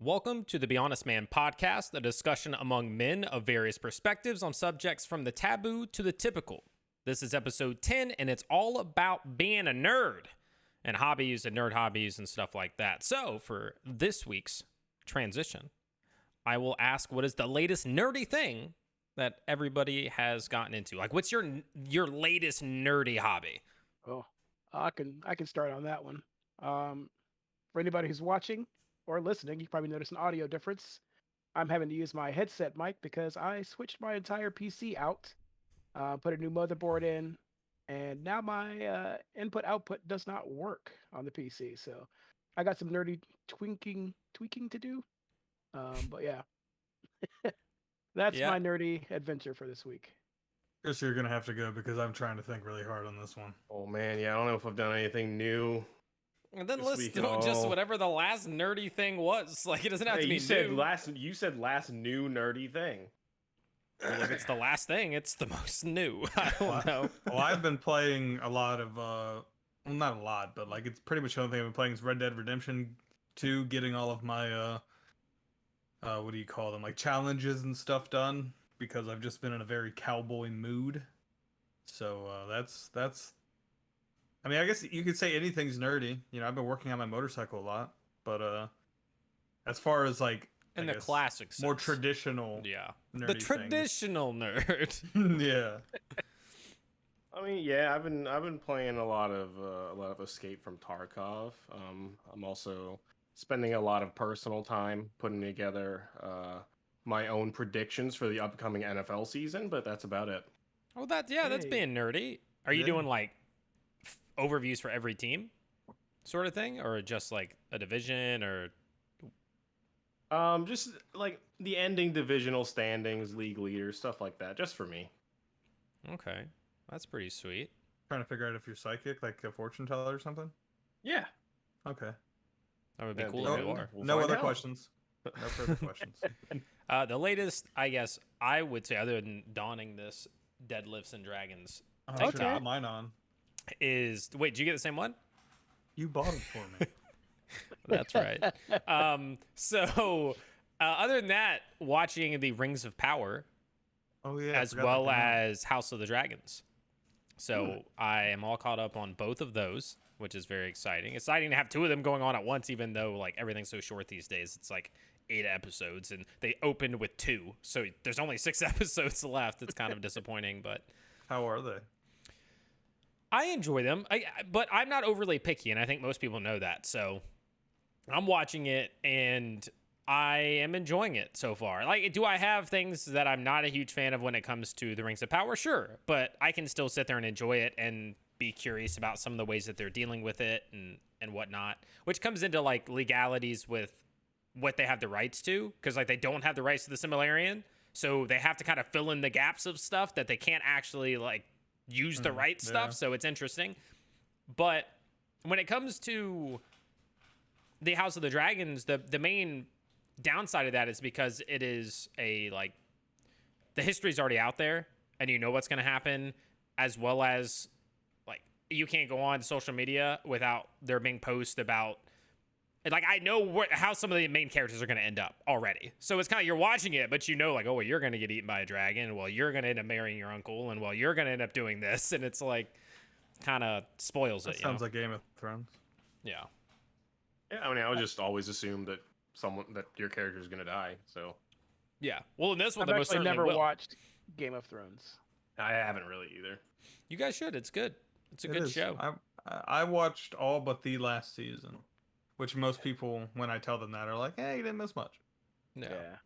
Welcome to the Be Honest Man podcast, a discussion among men of various perspectives on subjects from the taboo to the typical. This is episode 10, and it's all about being a nerd and hobbies and nerd hobbies and stuff like that. So for this week's transition, I will ask, what is the latest nerdy thing that everybody has gotten into? Like, what's your latest nerdy hobby? Oh, I can start on that one. For anybody who's watching or listening, you probably notice an audio difference. I'm having to use my headset mic because I switched my entire PC out, put a new motherboard in, and now my input-output does not work on the PC. So I got some nerdy tweaking to do. But yeah, that's my nerdy adventure for this week. Chris, you're gonna have to go because I'm trying to think really hard on this one. Oh man, yeah, I don't know if I've done anything new. And then let's do just whatever the last nerdy thing was. Like, it doesn't have to be You said last new nerdy thing. Well, if it's the last thing, it's the most new. I don't know. Well, I've been playing a lot of, well, not a lot, but like it's pretty much the only thing I've been playing is Red Dead Redemption 2, getting all of my, what do you call them, like challenges and stuff done, because I've just been in a very cowboy mood. So that's. I mean, I guess you could say anything's nerdy. You know, I've been working on my motorcycle a lot, but as far as like in the classic sense, more traditional, the traditional nerd, yeah. I mean, yeah, I've been playing a lot of Escape from Tarkov. I'm also spending a lot of personal time putting together my own predictions for the upcoming NFL season, but that's about it. Oh, that's being nerdy. Are you doing like overviews for every team sort of thing, or just like a division, or just like the ending divisional standings, league leaders, stuff like that, just for me? Okay, that's pretty sweet. Trying to figure out if you're psychic, like a fortune teller or something. Yeah. Okay, that would be cool if you are. No other questions. No further questions. The latest, I guess I would say, other than donning this Deadlifts and Dragons tank top, mine on. Is wait, did you get the same one? You bought it for me. That's right. So other than that, watching the Rings of Power, as well as House of the Dragons. So I am all caught up on both of those, which is very exciting. Exciting to have two of them going on at once, even though like everything's so short these days. It's like 8 episodes, and they opened with 2, so there's only 6 episodes left. It's kind of disappointing, but how are they? I enjoy them, but I'm not overly picky, and I think most people know that. So I'm watching it, and I am enjoying it so far. Like, do I have things that I'm not a huge fan of when it comes to the Rings of Power? Sure, but I can still sit there and enjoy it and be curious about some of the ways that they're dealing with it and whatnot, which comes into like legalities with what they have the rights to, because like they don't have the rights to the Silmarillion, so they have to kind of fill in the gaps of stuff that they can't actually like use the right stuff. So it's interesting. But when it comes to the House of the Dragons, the main downside of that is because it is a like the history's already out there and you know what's going to happen, as well as like you can't go on social media without there being posts about, like, I know how some of the main characters are going to end up already. So it's kind of, you're watching it, but you know, like, oh, well, you're going to get eaten by a dragon. Well, you're going to end up marrying your uncle. And, well, you're going to end up doing this. And it's like, kind of spoils it. Sounds like Game of Thrones. Yeah. Yeah, I mean, I would just always assume that your character is going to die. So. Yeah. Well, in this one, I've most certainly never will. watched Game of Thrones. I haven't really either. You guys should. It's good. It's a good show. I watched all but the last season. Which most people, when I tell them that, are like, hey, you didn't miss much. No. Yeah.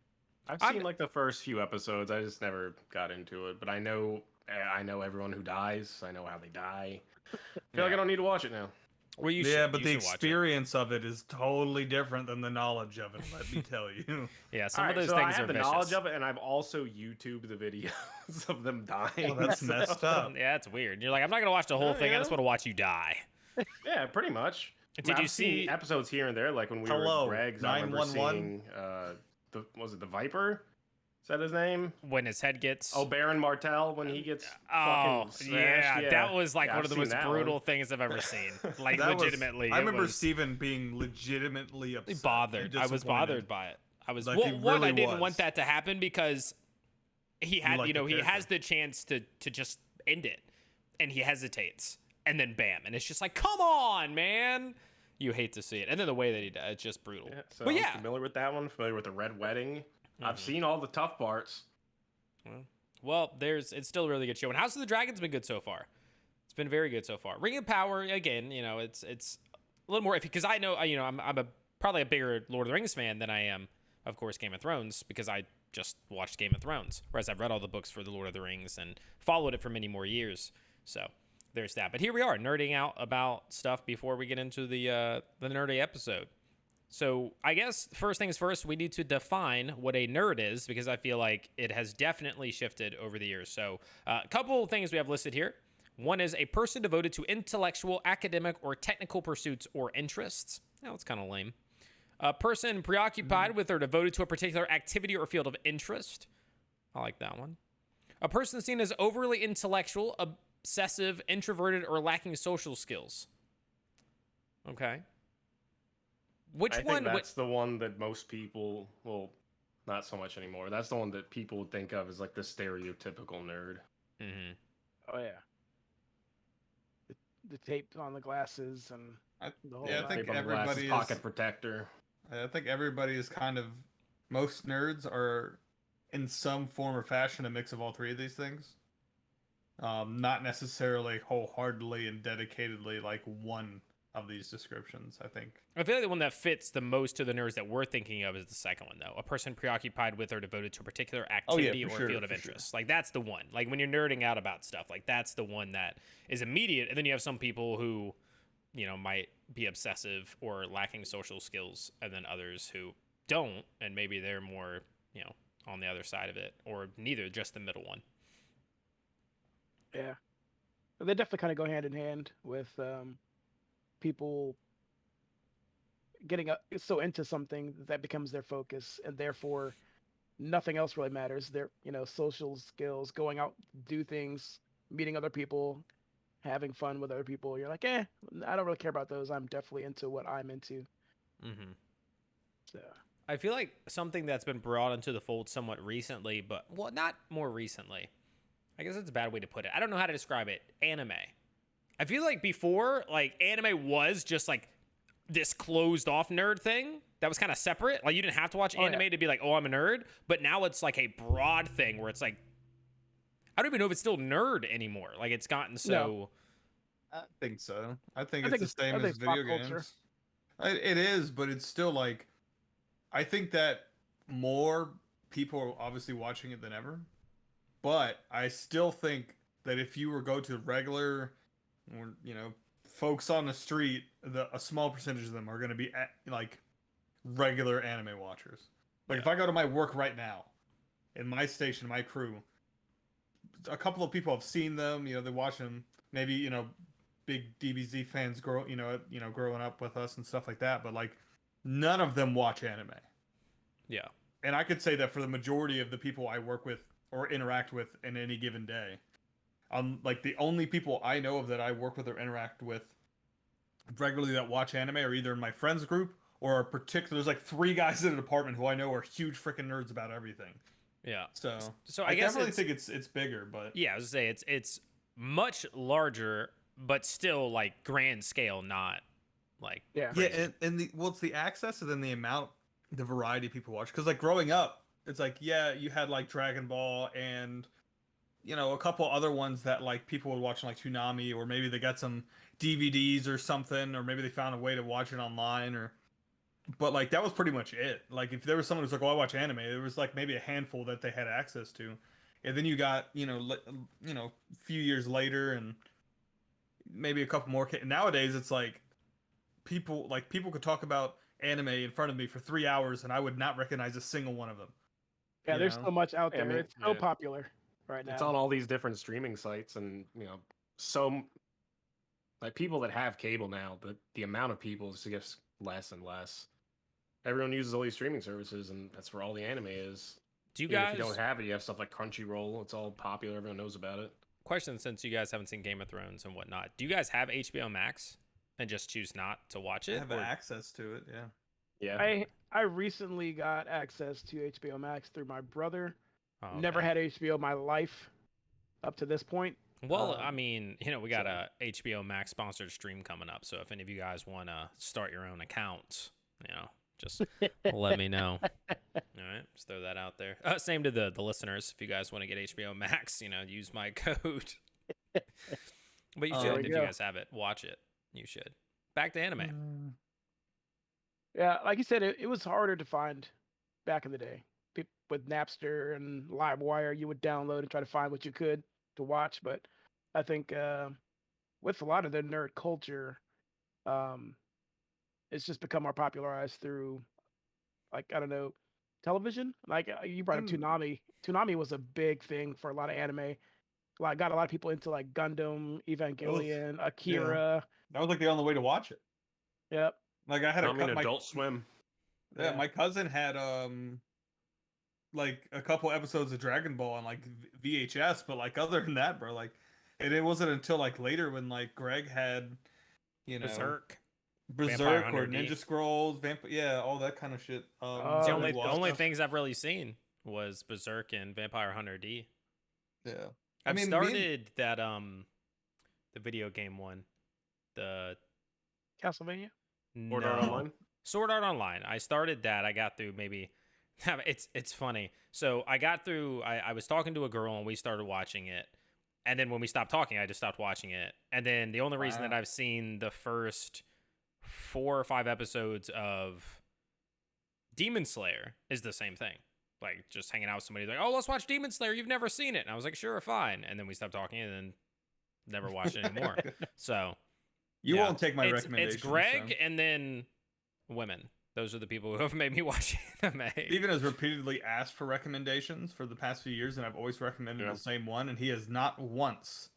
I've seen like the first few episodes. I just never got into it. But I know everyone who dies. I know how they die. I feel like I don't need to watch it now. Well, but the experience of it is totally different than the knowledge of it, let me tell you. Yeah, some of those things I have are the vicious. knowledge of it, and I've also YouTubed the videos of them dying. Well, that's messed up. Yeah, that's weird. You're like, I'm not going to watch the whole thing. I just want to watch you die. Yeah, pretty much. Did you see episodes here and there, like when we were at Greg's? I remember seeing, was it the Viper? Is that his name? when his head gets. Oh, Baron Martell when he gets Oh, fucking smashed. Yeah, that was like Yeah, one I've of the seen most that brutal one. things I've ever seen. Like That was- legitimately, I it remember was Steven being legitimately upset. bothered. and I was disappointed. bothered by it. I was Like, well, he one. I really didn't was. want that to happen because he had, like the he has character. the chance to just end it, and he hesitates, and then bam, and it's just like, come on, man. You hate to see it, and then the way that he does, it's just brutal. Yeah, so But I'm yeah, familiar with that one. Familiar with the Red Wedding. I've Mhm. seen all the tough parts. well, it's still a really good show, and House of the Dragon's been good so far. It's been very good so far. Ring of Power, again, it's a little more iffy because I know, I'm probably a bigger Lord of the Rings fan than I am, of course, Game of Thrones, because I just watched Game of Thrones, whereas I've read all the books for the Lord of the Rings and followed it for many more years. So there's that. But here we are, nerding out about stuff before we get into the nerdy episode. So I guess first things first, we need to define what a nerd is, because I feel like it has definitely shifted over the years. So a couple of things we have listed here. One is a person devoted to intellectual, academic, or technical pursuits or interests. Now, that's kind of lame. A person preoccupied with or devoted to a particular activity or field of interest. I like that one. A person seen as overly intellectual, obsessive, introverted, or lacking social skills. Okay. Which I one? think that's the one that most people, well, not so much anymore. That's the one that people would think of as like the stereotypical nerd. Mm-hmm. Oh yeah. The tape on the glasses and I, the whole yeah, I nine. think Tape on the glasses, everybody is. pocket protector. I think everybody is kind of. Most nerds are, in some form or fashion, a mix of all three of these things. Not necessarily wholeheartedly and dedicatedly like one of these descriptions. I think. I feel like the one that fits the most to the nerds that we're thinking of is the second one, though. A person preoccupied with or devoted to a particular activity for or sure, field of for sure. interest. Like, that's the one. Like, when you're nerding out about stuff, like, that's the one that is immediate. And then you have some people who, might be obsessive or lacking social skills, and then others who don't, and maybe they're more, on the other side of it, or neither, just the middle one. Yeah. They definitely kind of go hand in hand with people getting so into something that becomes their focus, and therefore nothing else really matters. Their social skills, going out, do things, meeting other people, having fun with other people. You're like, I don't really care about those. I'm definitely into what I'm into. Mm-hmm. So I feel like something that's been brought into the fold somewhat recently, but, well, not more recently. I guess that's a bad way to put it. I don't know how to describe it. Anime. I feel like before, like, anime was just, like, this closed-off nerd thing that was kind of separate. Like, you didn't have to watch anime to be like, oh, I'm a nerd. But now it's, like, a broad thing where it's, like, I don't even know if it's still nerd anymore. Like, it's gotten so... No. I think so. I think I it's think the same I think as it's pop video culture. games. It is, but it's still like. I think that more people are obviously watching it than ever. But I still think that if you were go to regular, or, folks on the street, a small percentage of them are going to be like regular anime watchers. Like if I go to my work right now, in my station, my crew, a couple of people have seen them. They watch them. Maybe big DBZ fans growing up with us and stuff like that. But like, none of them watch anime. Yeah. And I could say that for the majority of the people I work with or interact with in any given day, like the only people I know of that I work with or interact with regularly that watch anime are either in my friends group or are particular. There's like 3 guys in an apartment who I know are huge freaking nerds about everything. Yeah. So I guess definitely think it's bigger, but yeah, I was gonna say it's much larger, but still like grand scale, not like Yeah. crazy. yeah, and it's the access and then the variety people watch. Because like growing up, it's like you had like Dragon Ball and a couple other ones that like people would watch on like Toonami, or maybe they got some DVDs or something, or maybe they found a way to watch it online, but like that was pretty much it. Like if there was someone who's like, "Oh, I watch anime," there was like maybe a handful that they had access to, and then you got a few years later and maybe a couple more. Nowadays, it's like people could talk about anime in front of me for 3 hours and I would not recognize a single one of them. Yeah, You there's know? so much out Yeah, I there. mean, It's so yeah. popular right now. It's on all these different streaming sites, and so like people that have cable now, the amount of people is just less and less. Everyone uses all these streaming services, and that's where all the anime is. Do you Even guys? if you don't have it, you have stuff like Crunchyroll. It's all popular. Everyone knows about it. Question: since you guys haven't seen Game of Thrones and whatnot, do you guys have HBO Max and just choose not to watch I it? have or- access to it. Yeah. Yeah. I recently got access to HBO Max through my brother. Oh, Never okay. had HBO in my life up to this point. Well, I mean, we got so- a HBO Max sponsored stream coming up, so if any of you guys want to start your own accounts, just let me know. All right, just throw that out there. Same to the listeners. If you guys want to get HBO Max, use my code. But you There should, we if you go. guys have it, watch it. You should. Back to anime. Yeah, like you said, it was harder to find back in the day. With Napster and LimeWire, you would download and try to find what you could to watch. But I think with a lot of the nerd culture, um, it's just become more popularized through, like, I don't know, television. Like you brought up Mm. Toonami. Toonami was a big thing for a lot of anime. Like got a lot of people into like Gundam, Evangelion, Akira. That was like the only way to watch it. Yep. Like I had I a mean, cut my Adult Swim. yeah, Yeah. my cousin had like a couple episodes of Dragon Ball on like VHS, but like other than that, bro, like it wasn't until like later when like Greg had, Berserk. Berserk Vampire or Hunter D. Ninja Scrolls, yeah, all that kind of shit. Oh, The that only we the watched. only things I've really seen was Berserk and Vampire Hunter D. Yeah. I've me and- started that the video game one, the Castlevania. Sword Art no. Online. Sword Art Online. I started that. I got through maybe. It's funny. So I got through. I was talking to a girl and we started watching it, and then when we stopped talking, I just stopped watching it. And then the only reason that Wow. I've seen the first 4 or 5 episodes of Demon Slayer is the same thing. Like just hanging out with somebody like, oh, let's watch Demon Slayer. You've never seen it, and I was like, sure, fine. And then we stopped talking, and then never watched it anymore. So You yeah. won't take my it's recommendation. Greg and then women. Those are the people who have made me watch anime. Steven has repeatedly asked for recommendations for the past few years, and I've always recommended Yeah. the same one, and he has not once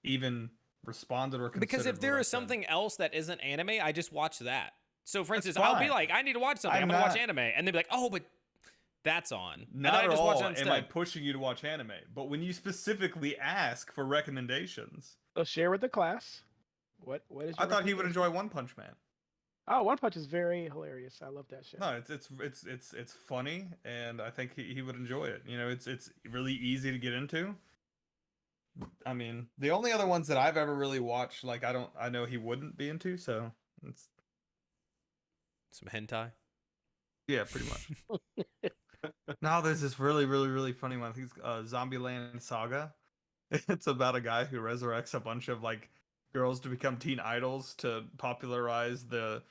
even responded or considered. Because if there what I is said. something else that isn't anime, I just watch that. So, for That's instance, I'll be fine. like, I need to watch something. I'm going to watch not- anime. And they'll be like, oh, but that's on. And Not then I at just watch all it am instead. I pushing you to watch anime, but when you specifically ask for recommendations, So share with the class. What is? I Your thought he would recommendation? enjoy One Punch Man. Oh, One Punch is very hilarious. I love that show. No, it's funny, and I think he would enjoy it. It's really easy to get into. I mean, the only other ones that I've ever really watched, like I know he wouldn't be into, so it's Some hentai. yeah, pretty much. Now there's this really, really, really funny one. I think it's Zombieland Saga. It's about a guy who resurrects a bunch of like girls to become teen idols to popularize the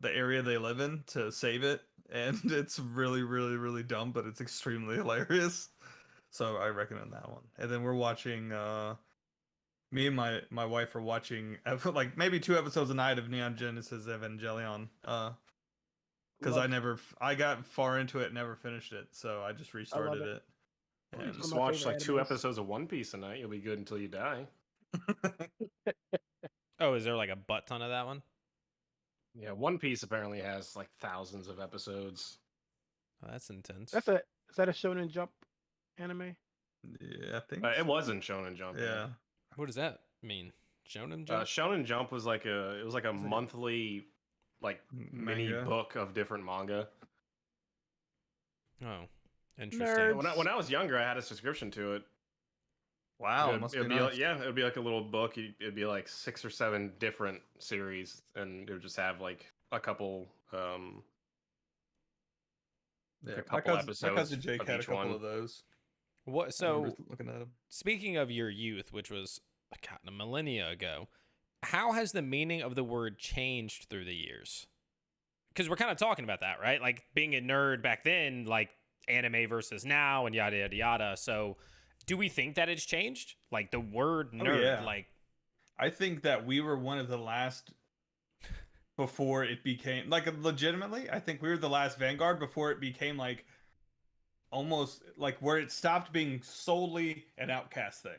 area they live in to save it, and it's really, really, really dumb, but it's extremely hilarious. So I recommend that one. And then we're watching. Me and my wife are watching like maybe 2 episodes a night of Neon Genesis Evangelion. Because I got far into it and never finished it, so I just restarted it. it. It's And one Just of my watch favorite like 2 animes. episodes of One Piece a night. You'll be good until you die. Oh, is there like a butt ton of that one? Yeah, One Piece apparently has like thousands of episodes. Oh, that's intense. Is that a Shonen Jump anime? yeah, I think It so. wasn't Shonen Jump. Yeah. What does that mean? Shonen Jump? Shonen Jump was like a monthly like mini Manga. book of different manga. Oh, interesting. Nerd. When I was younger, I had a subscription to it. Wow, It must would be be nice. like, yeah, it would be like a little book. It'd be like 6 or 7 different series, and it would just have like a couple Yeah, a couple my episodes cousin Jake of had a each couple one. of those. What? I So, remember looking at them. speaking of your youth, which was a millennia ago, how has the meaning of the word changed through the years? Because we're kind of talking about that, right? Like being a nerd back then, like anime versus now, and yada yada yada. So, do we think that it's changed? Like the word nerd, yeah. like I think that we were one of the last before it became like legitimately. I think we were the last vanguard before it became like almost like where it stopped being solely an outcast thing.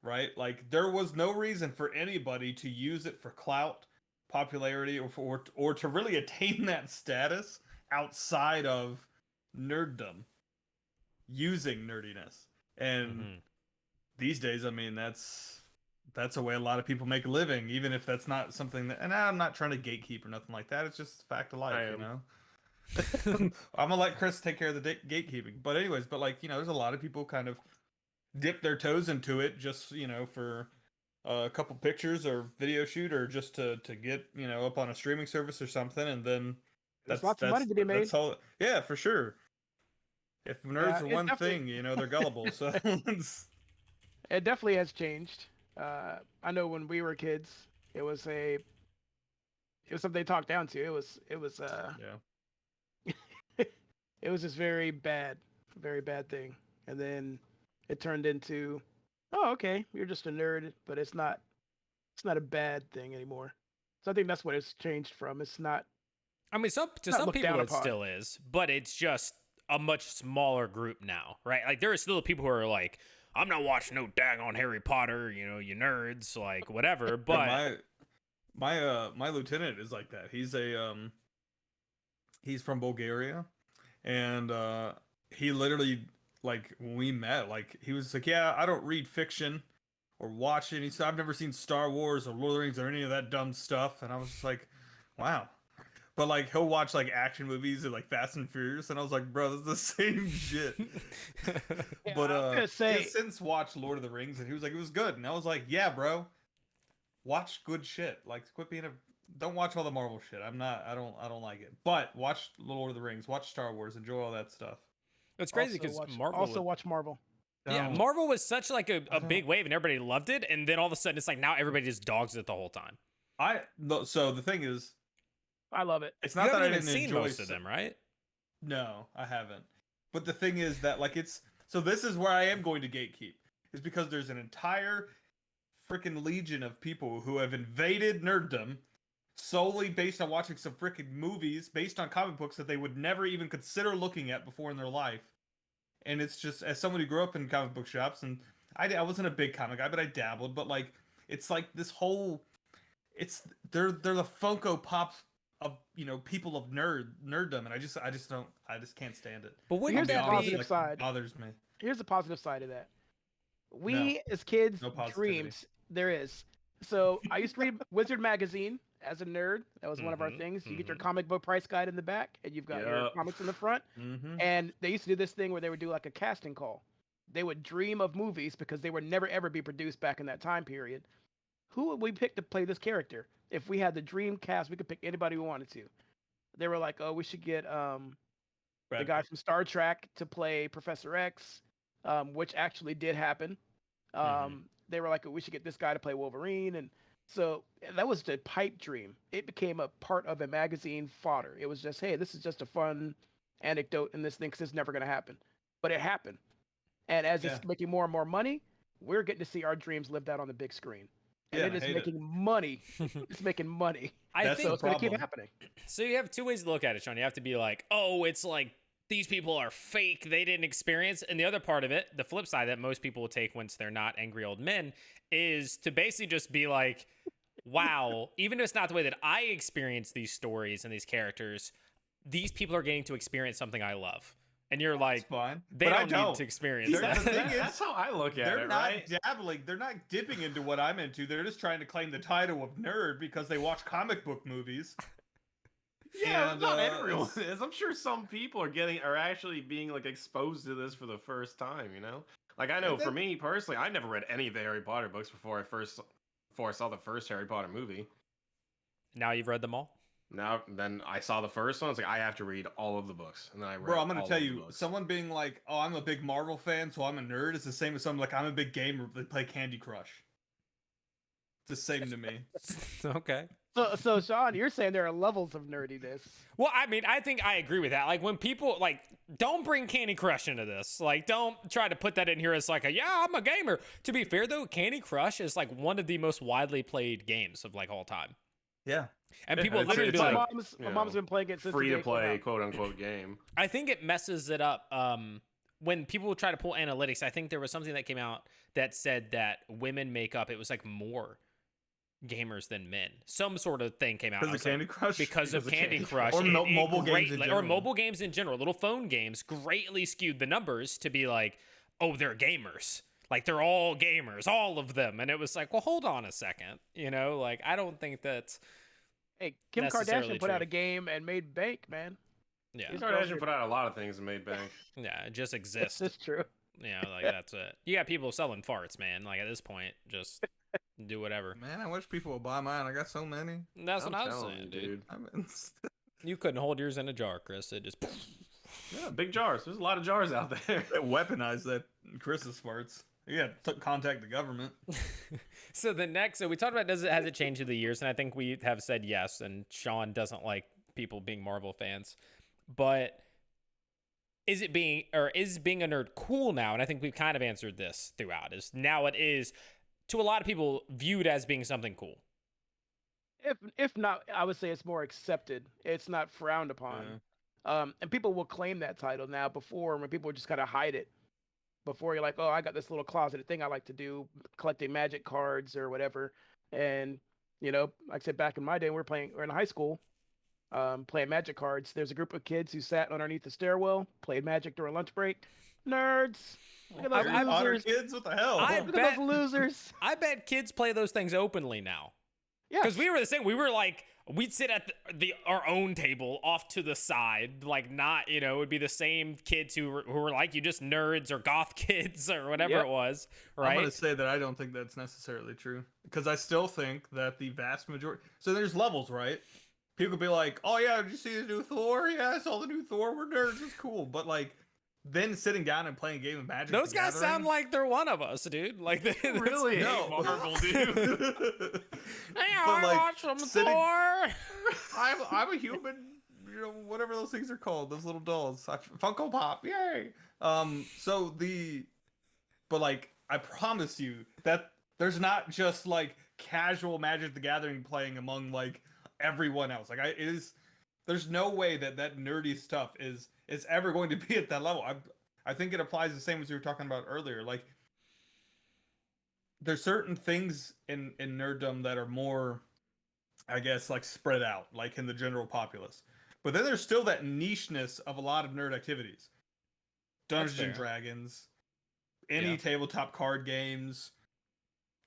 Right? Like there was no reason for anybody to use it for clout, popularity, or to really attain that status outside of nerddom using nerdiness. And these days, I mean, that's a way a lot of people make a living, even if that's not something that. And I'm not trying to gatekeep or nothing like that. It's just a fact of life, you know. I'm gonna let Chris take care of the gatekeeping. But anyways, but like, you know, there's a lot of people kind of dip their toes into it just, you know, for a couple pictures or video shoot, or just to get, you know, up on a streaming service or something, and then There's lots of money to be made. that's all. Yeah, for sure. If nerds are it one definitely- thing, you know, they're gullible. So It definitely has changed. I know when we were kids, it was something they talked down to. It was yeah. it was just very bad thing. And then it turned into, oh, okay, you're just a nerd, but it's not a bad thing anymore. So I think that's what it's changed from. It's not. I mean, to not some looked people down it upon. still is, but it's just a much smaller group now, right? Like there are still people who are like, I'm not watching no daggone Harry Potter, you know, you nerds, like whatever. But my lieutenant is like that. He's from Bulgaria, and he literally, like, when we met, like, he was like, yeah, I don't read fiction or watch it. He said, I've never seen Star Wars or Lord of the Rings or any of that dumb stuff. And I was just like, wow. But like, he'll watch like action movies or like Fast and Furious, and I was like, bro, this is the same shit. Yeah, But I was gonna say, he has since watched Lord of the Rings, and he was like, it was good. And I was like, yeah, bro, watch good shit. Like, quit being don't watch all the Marvel shit. I don't like it. But watch Lord of the Rings, watch Star Wars, enjoy all that stuff. it's crazy because Marvel watch Marvel. Yeah, Don't- Marvel was such like a don't- big wave and everybody loved it, and then all of a sudden it's like now everybody just dogs it the whole time. So the thing is, I love it. it's You not that haven't I even didn't seen enjoy most of them, right? No, I haven't. But the thing is that, like, it's so this is where I am going to gatekeep, is because there's an entire freaking legion of people who have invaded nerddom solely based on watching some freaking movies based on comic books that they would never even consider looking at before in their life. And it's just, as someone who grew up in comic book shops, and I wasn't a big comic guy, but I dabbled. But like, it's like this whole, they're the Funko Pops of, you know, people of nerddom, and I just can't stand it. But wouldn't Here's the that positive be? side. It bothers me. Here's the positive side of that. We as kids No positivity. dreamed. There is. So I used to read Wizard magazine as a nerd. That was one of our things. You get your comic book price guide in the back, and you've got your Yep. comics in the front. Mm-hmm. And they used to do this thing where they would do like a casting call. They would dream of movies because they would never ever be produced back in that time period. Who would we pick to play this character? If we had the dream cast, we could pick anybody we wanted to. They were like, oh, we should get the guy from Star Trek to play Professor X, which actually did happen. They were like, we should get this guy to play Wolverine. And so that was the pipe dream. It became a part of a magazine fodder. It was just, hey, this is just a fun anecdote in this thing because it's never going to happen. But it happened. And as it's making more and more money, we're getting to see our dreams lived out on the big screen. And it is making money. It's making money. I That's think So it's going to keep problem. happening. so. You have two ways to look at it, Sean. You have to be like, oh, it's like these people are fake; they didn't experience. And the other part of it, the flip side that most people will take once they're not angry old men, is to basically just be like, wow, even if it's not the way that I experience these stories and these characters, these people are getting to experience something I love. And you're like, Fine. they But I don't need to experience They're- that. the thing is, That's how I look at They're it, not right? dabbling. They're not dipping into what I'm into. They're just trying to claim the title of nerd because they watch comic book movies. Yeah, And, not uh, everyone it's- is. I'm sure some people are actually being like exposed to this for the first time. You know, like I know And for then- me personally, I never read any of the Harry Potter books before I saw the first Harry Potter movie. Now you've read them all. Then I saw the first one. It's like I have to read all of the books, and then I read. Bro, I'm gonna all tell of the you, books. someone being like, "Oh, I'm a big Marvel fan, so I'm a nerd," is the same as someone like, "I'm a big gamer, they play Candy Crush." It's the same to me. Okay. So Sean, you're saying there are levels of nerdiness. Well, I mean, I think I agree with that. Like when people like, don't bring Candy Crush into this. Like, don't try to put that in here as like I'm a gamer. To be fair though, Candy Crush is like one of the most widely played games of like all time. Yeah. And people It's- literally it's be like- like, My mom's been playing it since free the to day it came play, out. quote unquote game. I think it messes it up. When people try to pull analytics, I think there was something that came out that said that women make up, it was like more gamers than men. Some sort of thing came out. Because of Candy Crush? Because of Candy Crush. Or mobile games in Or general. mobile games in general. Little phone games greatly skewed the numbers to be like, oh, they're gamers. Like, they're all gamers, all of them. And it was like, well, hold on a second. You know, like, I don't think that's Hey, Kim necessarily Kardashian put out true. a game and made bank, man. Yeah. Kim Kardashian put out a lot of things and made bank. Yeah, it just This exists. is true. You know, like, that's it. You got people selling farts, man. Like, at this point, just do whatever. Man, I wish people would buy mine. I got so many. That's what I was telling saying, you, dude. I mean, You couldn't hold yours in a jar, Chris. It just... Yeah, big jars. There's a lot of jars out there. they weaponized that Chris's farts. Yeah, contact the government. So we talked about has it changed through the years, and I think we have said yes, and Sean doesn't like people being Marvel fans. But is being a nerd cool now? And I think we've kind of answered this throughout. Is now it is to a lot of people viewed as being something cool. If not, I would say it's more accepted. It's not frowned upon. And people will claim that title now. Before, when people would just kind of hide it. Before, you're like, oh, I got this little closeted thing I like to do, collecting magic cards or whatever. And, you know, like I said, back in my day, we're in high school, playing magic cards. There's a group of kids who sat underneath the stairwell, played magic during lunch break. Nerds. Look at those Otter losers. kids, what the hell? Look at those losers. I bet kids play those things openly now. Yeah. Because we were the same. We were like, we'd sit at our own table off to the side, like not, you know, it would be the same kids who were like you, just nerds or goth kids or whatever Yep. it was, right? I'm going to say that I don't think that's necessarily true. Because I still think that the vast majority... So there's levels, right? People could be like, oh yeah, did you see the new Thor? Yeah, I saw the new Thor. We're nerds. It's cool. But like, then sitting down and playing a game of Magic Those the guys Gathering- sound like they're one of us, dude. Like they Really? No. Marvel, dude. Hey, But, I like, watched some sitting- Thor. I'm a human, you know, whatever those things are called, those little dolls. Funko Pop, yay! But like, I promise you that there's not just like casual Magic the Gathering playing among like everyone else. Like, there's no way that nerdy stuff is ever going to be at that level. I think it applies the same as we were talking about earlier. Like, there's certain things in nerddom that are more, I guess, like spread out, like in the general populace. But then there's still that nicheness of a lot of nerd activities. Dungeons and fair. Dragons, any Yeah. tabletop card games,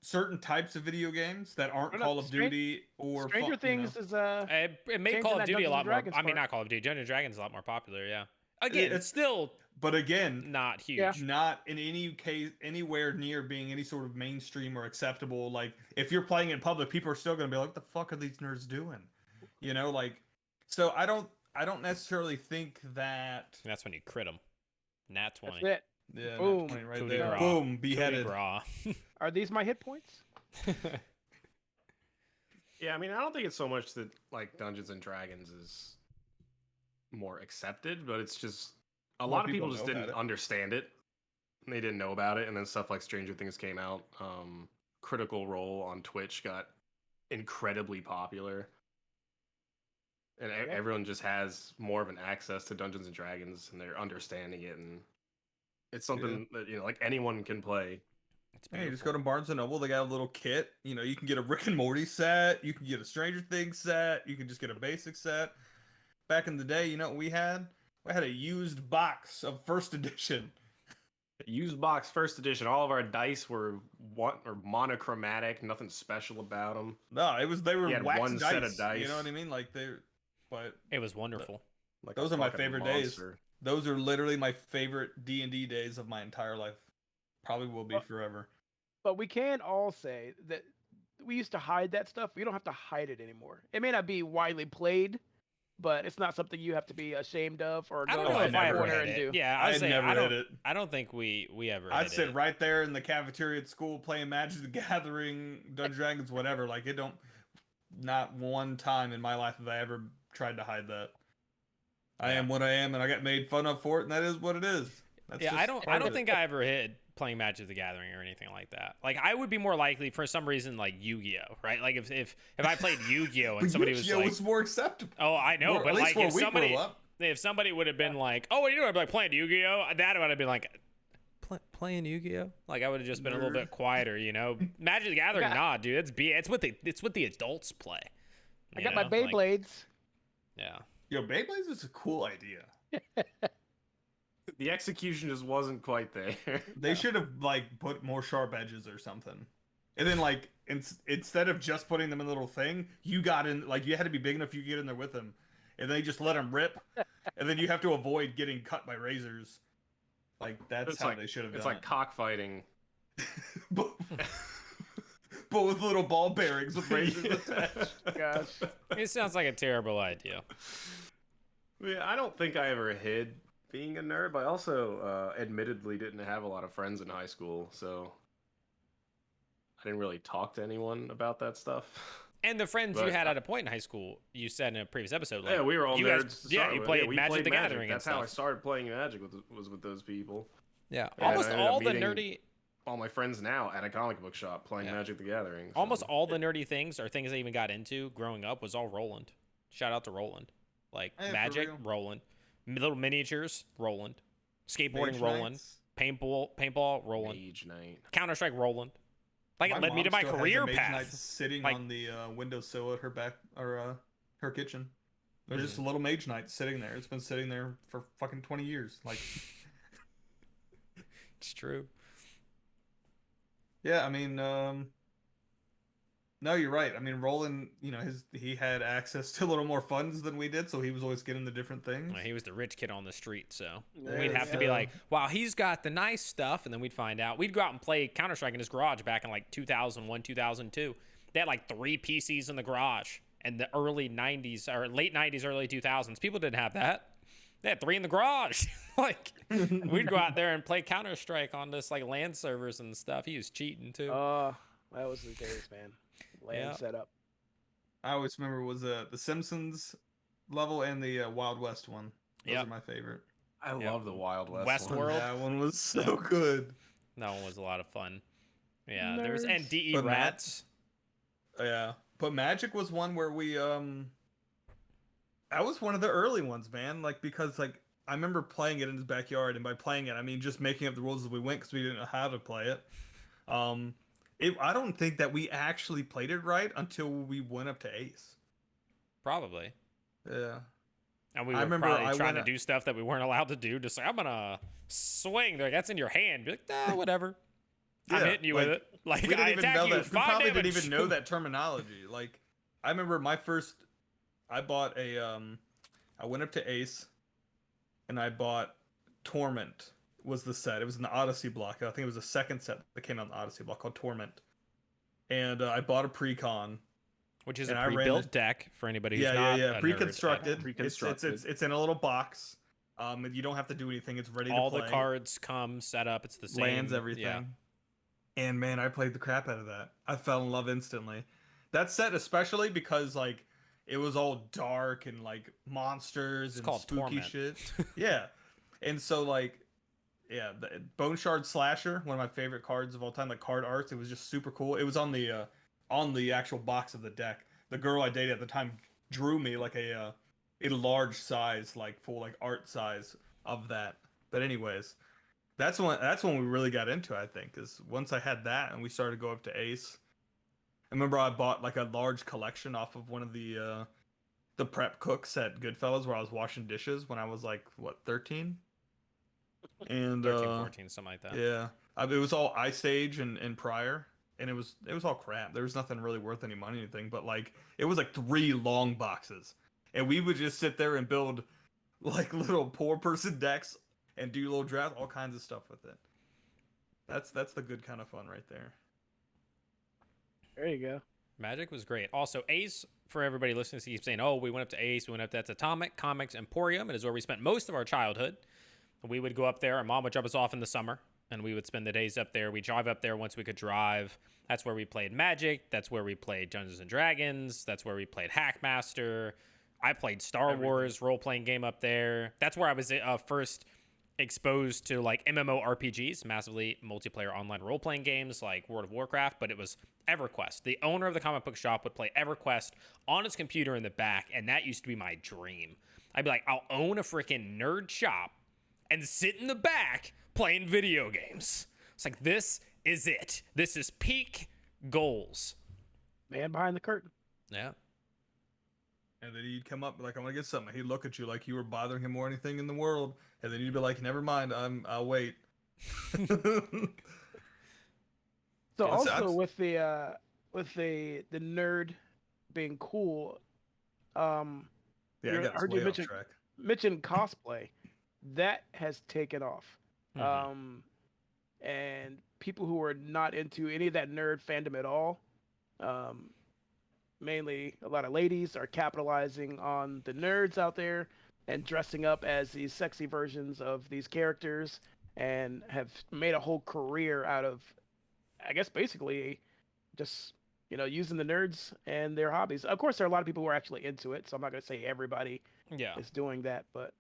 certain types of video games that aren't No, no, Call of Duty or Stranger Things is It made Changing Call of that Duty a Dungeons lot and more. Dragons I mean, part. not Call of Duty. Dungeons and Dragons is a lot more popular. Yeah. Again, it's- it's still But again, not huge. Yeah. not in any case anywhere near being any sort of mainstream or acceptable. Like, if you're playing in public, people are still gonna be like, what the fuck are these nerds doing? You know, like, so I don't necessarily think that. And that's when you crit them. Nat 20. that's it. Yeah, Boom. not 20 right Coup de there. grace. Boom, beheaded. Raw. Are these my hit points? Yeah, I mean, I don't think it's so much that like Dungeons and Dragons is more accepted, but it's just a More lot of people people just know about didn't it. understand it. They didn't know about it, and then stuff like Stranger Things came out. Critical Role on Twitch got incredibly popular, and everyone just has more of an access to Dungeons and Dragons, and they're understanding it, and it's something that, you know, like anyone can play. It's Hey, you just go to Barnes and Noble. They got a little kit. You know, you can get a Rick and Morty set. You can get a Stranger Things set. You can just get a basic set. Back in the day, you know what we had? We had a used box of first edition. Used box first edition. All of our dice were monochromatic. Nothing special about them. No, they were You had wax one dice, set of dice. You know what I mean? Like but It was wonderful. Like Those a are my fucking favorite days. monster. those are literally my favorite D&D days of my entire life. Probably will be Well, forever. But we can all say that we used to hide that stuff. We don't have to hide it anymore. It may not be widely played, but it's not something you have to be ashamed of or I go don't know to if the I ever corner hit and it. do. Yeah, I never I don't. hit it. I don't think we ever. I'd hit sit it. right there in the cafeteria at school playing Magic the Gathering, Dungeons and Dragons, whatever. Like, it don't. Not one time in my life have I ever tried to hide that. I am what I am, and I got made fun of for it, and that is what it is. That's Yeah, just I don't part of it. think I ever hit playing Magic the Gathering or anything like that. Like, I would be more likely for some reason like Yu-Gi-Oh, right? Like if I played Yu-Gi-Oh and But somebody was Yu-Gi-Oh like, was more acceptable. "Oh, I know," More- but at least like where if we somebody grew up. would have been like, "Oh, what are you doing?" I'd be like, "Playing Yu-Gi-Oh." That would have been like, playing Yu-Gi-Oh? Like I would have just been a little Nerd. bit quieter, you know. Magic the Gathering, got- nah, dude. It's what the adults play. I you got my know? Like, Beyblades. yeah. Yo, Beyblades is a cool idea. The execution just wasn't quite there. They should have like put more sharp edges or something. And then like instead of just putting them in a little thing, you got in like you had to be big enough you could get in there with them. And they just let them rip. And then you have to avoid getting cut by razors. Like that's how they should have done It's like it. cockfighting. but, but with little ball bearings with razors attached. Gosh. It sounds like a terrible idea. Yeah, I don't think I ever hid being a nerd, but I also admittedly didn't have a lot of friends in high school, so I didn't really talk to anyone about that stuff. And the friends you But had at a point in high school, you said in a previous episode, like, Yeah, we were all you nerds. guys, to yeah, start you with. played we Magic played the Gathering That's and how I stuff. started playing Magic was with those people. Yeah, And almost I ended up all the meeting nerdy, all my friends now at a comic book shop playing Yeah. Magic the Gathering. so- almost all the nerdy things or things I even got into growing up was all Roland. Shout out to Roland, like Yeah, for Magic, real. Roland, little miniatures, Roland, skateboarding, Mage Roland, Knights. paintball, Roland, Mage Knight. Counter Strike, Roland. Like it led me mom to my still has a career Mage Knight path. sitting Like- on the windowsill at her back or her kitchen. There's Mm-hmm. just a little Mage Knight sitting there. It's been sitting there for fucking 20 years. Like, It's true. yeah, I mean, no, you're right. I mean, Roland, you know, he had access to a little more funds than we did, so he was always getting the different things. He was the rich kid on the street, so There we'd we have to be go. like, wow, he's got the nice stuff, and then we'd find out. We'd go out and play Counter Strike in his garage back in like 2001, 2002. They had like 3 PCs in the garage in the early 90s or late 90s, early 2000s. People didn't have that. They had 3 in the garage. Like we'd go out there and play Counter Strike on this like LAN servers and stuff. He was cheating too. That was the days, man. Land Yeah. setup. I always remember was the Simpsons level and the Wild West one. Those Yep. are my favorite. I Yeah. love the Wild West. Westworld. one. That one was so good. That one was a lot of fun. Yeah, there was and Nerds. DE But Matt- Rats. Yeah, but Magic was one where we that was one of the early ones, man. Like because like I remember playing it in his backyard, and by playing it I mean just making up the rules as we went because we didn't know how to play it. I don't think that we actually played it right until we went up to Ace. Probably. Yeah. And we I were remember probably I trying went to do stuff that we weren't allowed to do. Just like, I'm going to swing. They're like, that's in your hand. Be like, nah, whatever. I'm Yeah, hitting you with it. Like, We didn't I even attack know you. that. We 5 probably damage. didn't even know that terminology. Like, I remember I bought I went up to Ace, and I bought Torment was the set. It was an Odyssey block. I think it was the second set that came out in the Odyssey block called Torment. And I bought a Precon. Which is and a I ran pre-built the- deck for anybody who's Yeah, not yeah, yeah. a Pre-constructed. nerd. Pre-constructed. It's in a little box. You don't have to do anything. It's ready All to play. the cards come set up. It's the same. Lands, everything. Yeah. And man, I played the crap out of that. I fell in love instantly. That set especially because like it was all dark and like monsters and called spooky Torment. shit. Yeah. And so like yeah, the Bone Shard Slasher, one of my favorite cards of all time, like card arts, it was just super cool. It was on the actual box of the deck. The girl I dated at the time drew me like a large size, like full like art size of that. But anyways, that's when we really got into it, I think, is once I had that and we started to go up to Ace. I remember I bought like a large collection off of one of the prep cooks at Goodfellas where I was washing dishes when I was like what 13. And 13, 14, something like that. yeah, it was all Ice Age and prior, and it was all crap. There was nothing really worth any money or anything, but like it was like 3 long boxes, and we would just sit there and build like little poor person decks and do little drafts, all kinds of stuff with it. That's the good kind of fun right there. There you go. Magic was great. Also, Ace, for everybody listening to keep saying, oh, we went up to Ace, we went up, that's Atomic Comics Emporium. It is where we spent most of our childhood. We would go up there. Our mom would drop us off in the summer, and we would spend the days up there. We drive up there once we could drive. That's where we played Magic. That's where we played Dungeons and Dragons. That's where we played Hackmaster. I played Star Wars role-playing game up there. That's where I was first exposed to like MMORPGs, massively multiplayer online role-playing games like World of Warcraft, but it was EverQuest. The owner of the comic book shop would play EverQuest on his computer in the back, and that used to be my dream. I'd be like, I'll own a freaking nerd shop and sit in the back playing video games. It's like, this is it. This is peak goals. Man behind the curtain. Yeah. And then he'd come up like, I'm gonna get something. He'd look at you like you were bothering him more than anything in the world, and then you'd be like, never mind, I'll wait. So What's also that? with the nerd being cool, um, Yeah, I got I us heard you way off track. mention cosplay. That has taken off. Mhm. And people who are not into any of that nerd fandom at all, um, mainly a lot of ladies, are capitalizing on the nerds out there and dressing up as these sexy versions of these characters and have made a whole career out of, I guess, basically just using the nerds and their hobbies. Of course, there are a lot of people who are actually into it, so I'm not going to say everybody Yeah. is doing that, but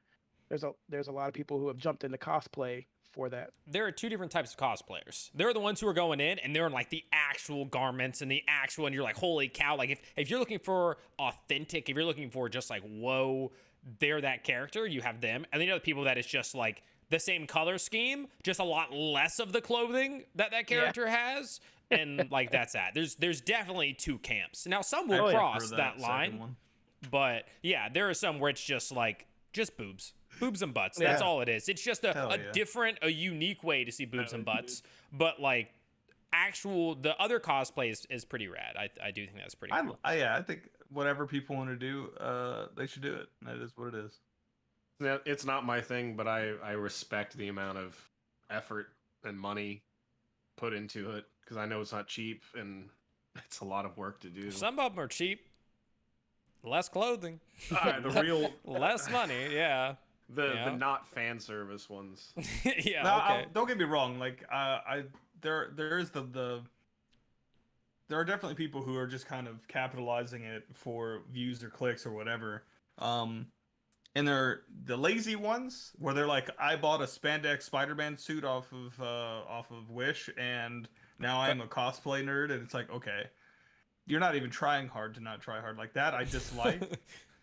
there's a lot of people who have jumped into cosplay for that. There are two different types of cosplayers. There are the ones who are going in and they're in like the actual garments and the actual, and you're like, holy cow. Like if you're looking for authentic, if you're looking for just like, whoa, they're that character, you have them. And then you have the people that is just like the same color scheme, just a lot less of the clothing that character has. And like, that's that. There's definitely two camps. Now some will cross that line, but yeah, there are some where it's just like, just boobs and butts. That's all it is. It's just a different, a unique way to see boobs and butts. But like the other cosplay is pretty rad. I do think that's pretty cool. I think whatever people want to do, they should do it. That is what it is. It's not my thing, but I respect the amount of effort and money put into it because I know it's not cheap and it's a lot of work to do. Some of them are cheap. Less clothing. The real less money. Yeah. The not fan service ones. Yeah. No, Okay. don't get me wrong. Like there is there are definitely people who are just kind of capitalizing it for views or clicks or whatever. And they're the lazy ones where they're like, I bought a spandex Spider-Man suit off of Wish, and now I'm a cosplay nerd, and it's like, okay, you're not even trying hard to not try hard. Like that I dislike.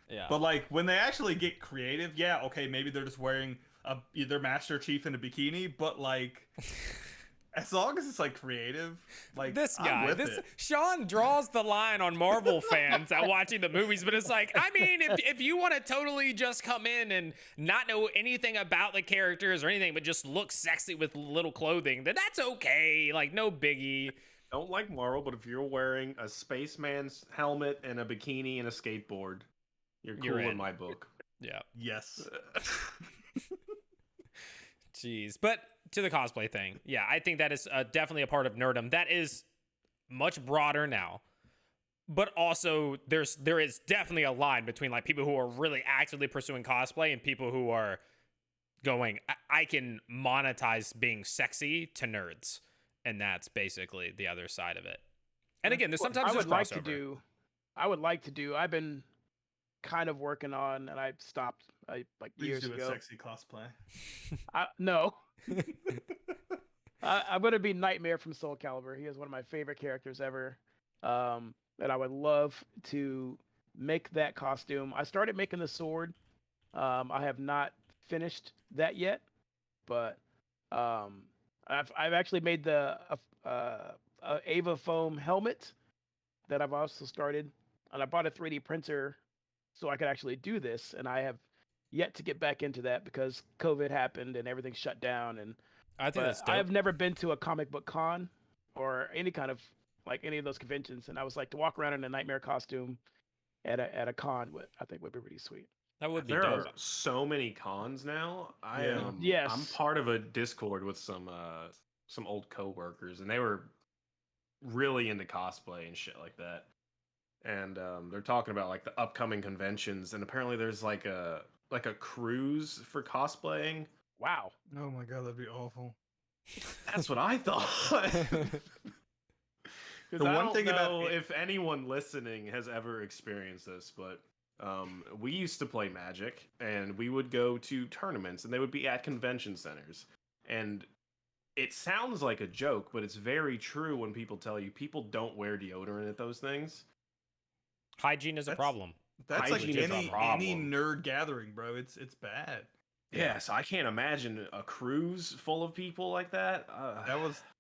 Yeah. But like when they actually get creative, yeah, okay, maybe they're just wearing their Master Chief in a bikini, but like as long as it's like creative, like this I'm guy, with it. Sean draws the line on Marvel fans at watching the movies, but it's like, I mean, if you want to totally just come in and not know anything about the characters or anything, but just look sexy with little clothing, then that's okay. Like, no biggie. Don't like Marvel, but if you're wearing a spaceman's helmet and a bikini and a skateboard, you're cool in my book. Yeah. Yes. Jeez. But to the cosplay thing, yeah, I think that is definitely a part of nerdom. That is much broader now. But also, there is definitely a line between like people who are really actively pursuing cosplay and people who are going, I can monetize being sexy to nerds. And that's basically the other side of it. And again, there's sometimes there's crossover. I would like to do. I've been kind of working on, and I stopped like years do ago. a sexy cosplay. No. I'm gonna be Nightmare from Soul Calibur. He is one of my favorite characters ever, and I would love to make that costume. I started making the sword. I have not finished that yet, but I've actually made the Ava foam helmet that I've also started, and I bought a 3D printer so I could actually do this, and I have yet to get back into that because COVID happened and everything shut down. And I think that's dope. I've never been to a comic book con or any kind of like any of those conventions, and I was like, to walk around in a Nightmare costume at a con, I think would be pretty sweet. That would be There dope. are so many cons now. Yes. I'm part of a Discord with some old coworkers, and they were really into cosplay and shit like that. And they're talking about like the upcoming conventions, and apparently there's like a cruise for cosplaying. Wow. Oh my god, that'd be awful. That's what I thought. The one thing about if anyone listening has ever experienced this, but we used to play Magic, and we would go to tournaments, and they would be at convention centers. And it sounds like a joke, but it's very true when people tell you people don't wear deodorant at those things. Hygiene is a problem. That's like Hygiene is a any problem. nerd gathering, bro. It's bad. Yeah, so I can't imagine a cruise full of people like that.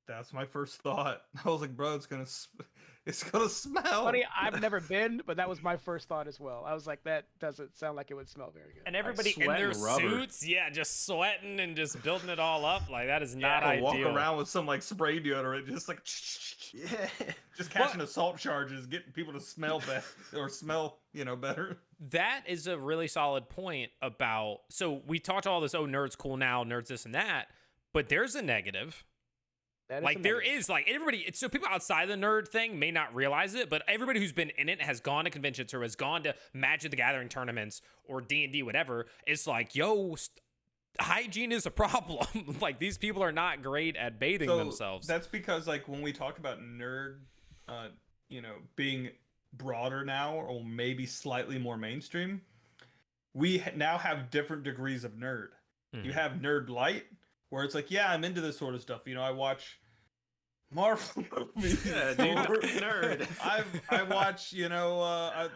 That's my first thought. I was like, bro, it's gonna smell. Funny, I've never been, but that was my first thought as well. I was like, that doesn't sound like it would smell very good. And everybody in sweat their and rubber. suits, yeah, just sweating and just building it all up. Like that is not Or walk ideal. around with some like spray deodorant, just like Yeah. just catching assault charges, getting people to smell better or smell, better. That is a really solid point about. So we talked all this. Oh, nerds cool now, nerds this and that. But there's a negative. That is Like a there negative. is like everybody. So people outside the nerd thing may not realize it, but everybody who's been in it has gone to conventions or has gone to Magic the Gathering tournaments or D&D, whatever. It's like, yo, hygiene is a problem. Like these people are not great at bathing themselves. That's because like when we talk about nerd, being broader now or maybe slightly more mainstream, we now have different degrees of nerd. You have nerd light, where it's like, yeah, I'm into this sort of stuff. I watch Marvel movies. Yeah, dude, nerd. I watch,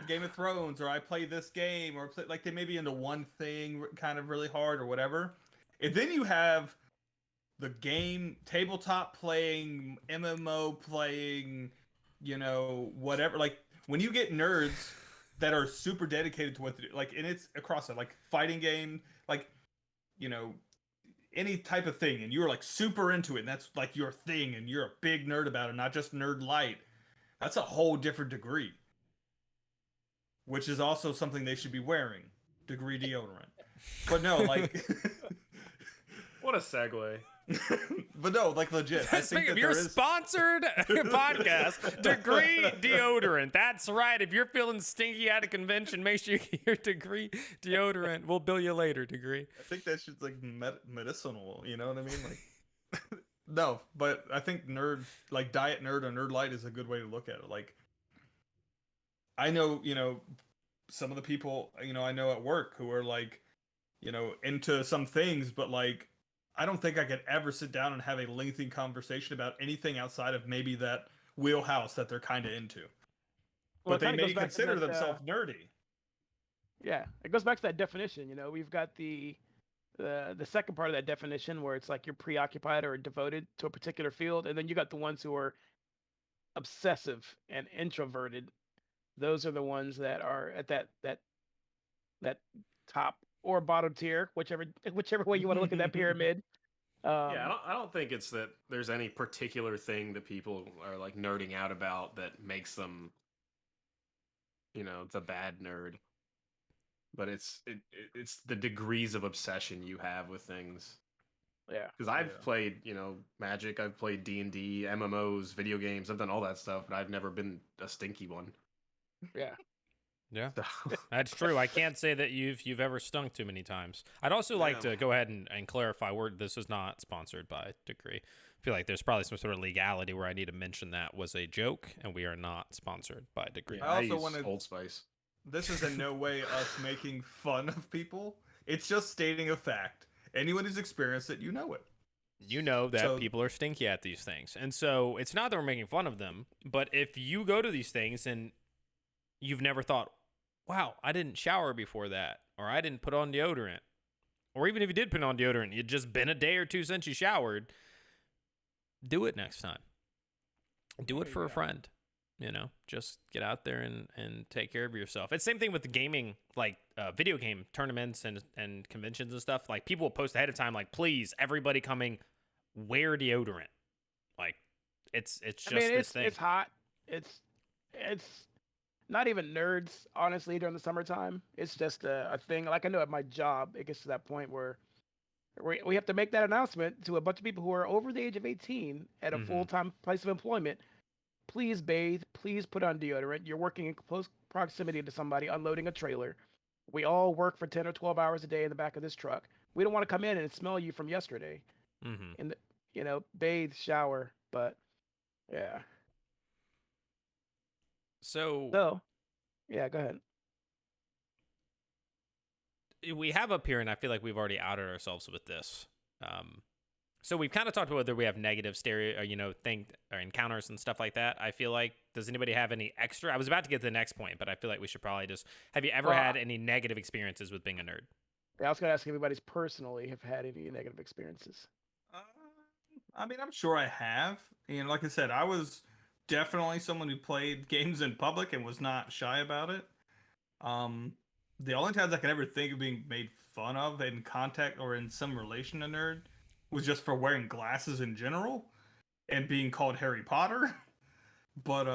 Game of Thrones, or I play this game, or play, like they may be into one thing kind of really hard or whatever. And then you have the game, tabletop playing, MMO playing, whatever. Like when you get nerds that are super dedicated to what they do, like, and it's across it, like fighting game, like, any type of thing, and you're like super into it, and that's like your thing, and you're a big nerd about it, not just nerd light. That's a whole different degree, which is also something they should be wearing, degree deodorant. But no, like, What a segue. but no, like legit. I think Speaking that of your there is. sponsored podcast, Degree Deodorant. That's right. If you're feeling stinky at a convention, make sure you get your Degree Deodorant. We'll bill you later, Degree. I think that shit's like medicinal. You know what I mean? Like, no, but I think nerd, like diet nerd or nerd light, is a good way to look at it. Like, I know, some of the people, I know at work who are like, into some things, but like, I don't think I could ever sit down and have a lengthy conversation about anything outside of maybe that wheelhouse that they're kind of into. Well, But they it kinda may goes back to consider that, themselves nerdy. Yeah, it goes back to that definition. We've got the second part of that definition where it's like you're preoccupied or devoted to a particular field, and then you got the ones who are obsessive and introverted. Those are the ones that are at that top or bottom tier, whichever way you want to look at that pyramid. Yeah, I don't think it's that there's any particular thing that people are like nerding out about that makes them, the bad nerd. But it's the degrees of obsession you have with things. Yeah, Because I've played, Magic, I've played D&D, MMOs, video games, I've done all that stuff, but I've never been a stinky one. yeah. Yeah, So, that's true. I can't say that you've ever stunk too many times. I'd also like to go ahead and clarify this is not sponsored by Degree. I feel like there's probably some sort of legality where I need to mention that was a joke, and we are not sponsored by Degree. yeah, I I also use wanna- Old Spice. This is in no way us making fun of people. It's just stating a fact. Anyone who's experienced it, you know it. You know that So- people are stinky at these things. And so it's not that we're making fun of them, but if you go to these things and you've never thought, wow, I didn't shower before that, or I didn't put on deodorant, or even if you did put on deodorant, you'd just been a day or two since you showered, do it next time. Do it for a friend. Just get out there and take care of yourself. It's the same thing with the gaming, like video game tournaments and conventions and stuff. Like people will post ahead of time, like, please, everybody coming, wear deodorant. Like it's just this thing. It's hot. It's not even nerds, honestly, during the summertime. It's just a thing. Like I know at my job, it gets to that point where we have to make that announcement to a bunch of people who are over the age of 18 at a Mhm. full-time place of employment. Please bathe. Please put on deodorant. You're working in close proximity to somebody unloading a trailer. We all work for 10 or 12 hours a day in the back of this truck. We don't want to come in and smell you from yesterday. Mm-hmm. And bathe, shower. But yeah. So Yeah, go ahead. we have up here, and I feel like we've already outed ourselves with this. So we've kind of talked about whether we have negative thing or encounters and stuff like that. I feel like, does anybody have any extra? I was about to get to the next point, but I feel like we should probably just. Have you ever Well, had any negative experiences with being a nerd? Yeah, I was gonna ask if everybody's personally have had any negative experiences. Uh, I mean, I'm sure I have. And like I said, I was definitely someone who played games in public and was not shy about it. Um, the only times I can ever think of being made fun of in contact or in some relation to nerd was just for wearing glasses in general and being called Harry Potter. But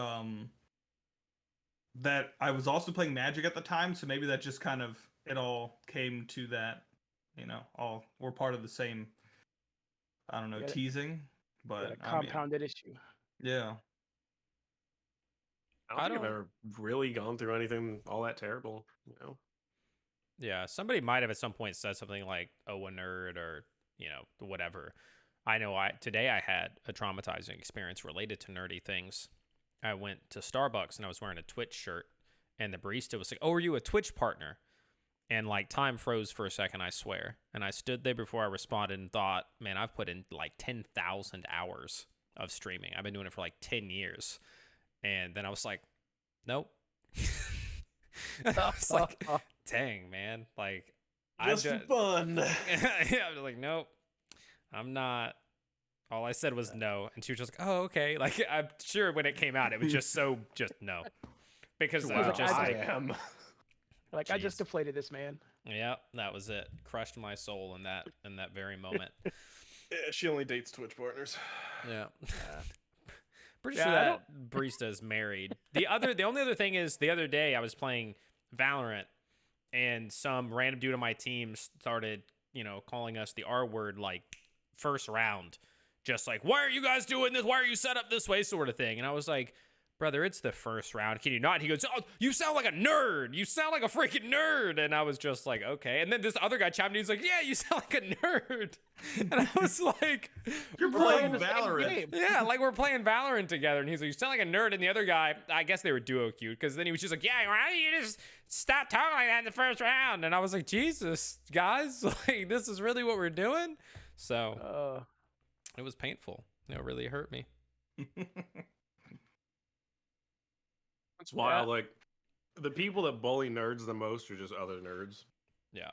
that I was also playing Magic at the time, so maybe that just kind of it all came to that, all we're part of the same, I don't know, You got, teasing. you got But a I mean, compounded issue. yeah. I don't I think I've don't. ever really gone through anything all that terrible. Yeah, somebody might have at some point said something like, "Oh, a nerd," or whatever. I know. Today I had a traumatizing experience related to nerdy things. I went to Starbucks and I was wearing a Twitch shirt, and the barista was like, "Oh, are you a Twitch partner?" And like time froze for a second, I swear. And I stood there before I responded and thought, "Man, I've put in like 10,000 hours of streaming. I've been doing it for like 10 years." And then I was like, "Nope." I was like, dang, man. Like, Just for fun. yeah, I was like, nope, I'm not. All I said was no. And she was just like, oh, okay. Like, I'm sure when it came out, it was just no. Because I Wow, was just I like, am. Like, I just jeez. deflated this man. Yeah, that was it. Crushed my soul in that very moment. Yeah, she only dates Twitch partners. Yeah. Pretty Yeah, sure I that barista is married. The only other thing is the other day I was playing Valorant and some random dude on my team started, calling us the R word like first round. Just like, why are you guys doing this? Why are you set up this way? Sort of thing. And I was like, brother, it's the first round. Can you not? He goes, oh, you sound like a nerd. You sound like a freaking nerd. And I was just like, okay. And then this other guy chimed in. He's like, yeah, you sound like a nerd. And I was like, You're We're playing the same Valorant. game. yeah, like we're playing Valorant together. And he's like, you sound like a nerd. And the other guy, I guess they were duo queued because then he was just like, yeah, why don't you just stop talking like that in the first round? And I was like, Jesus, guys, like this is really what we're doing. So it was painful. It really hurt me. It's wild. Like, the people that bully nerds the most are just other nerds. Yeah.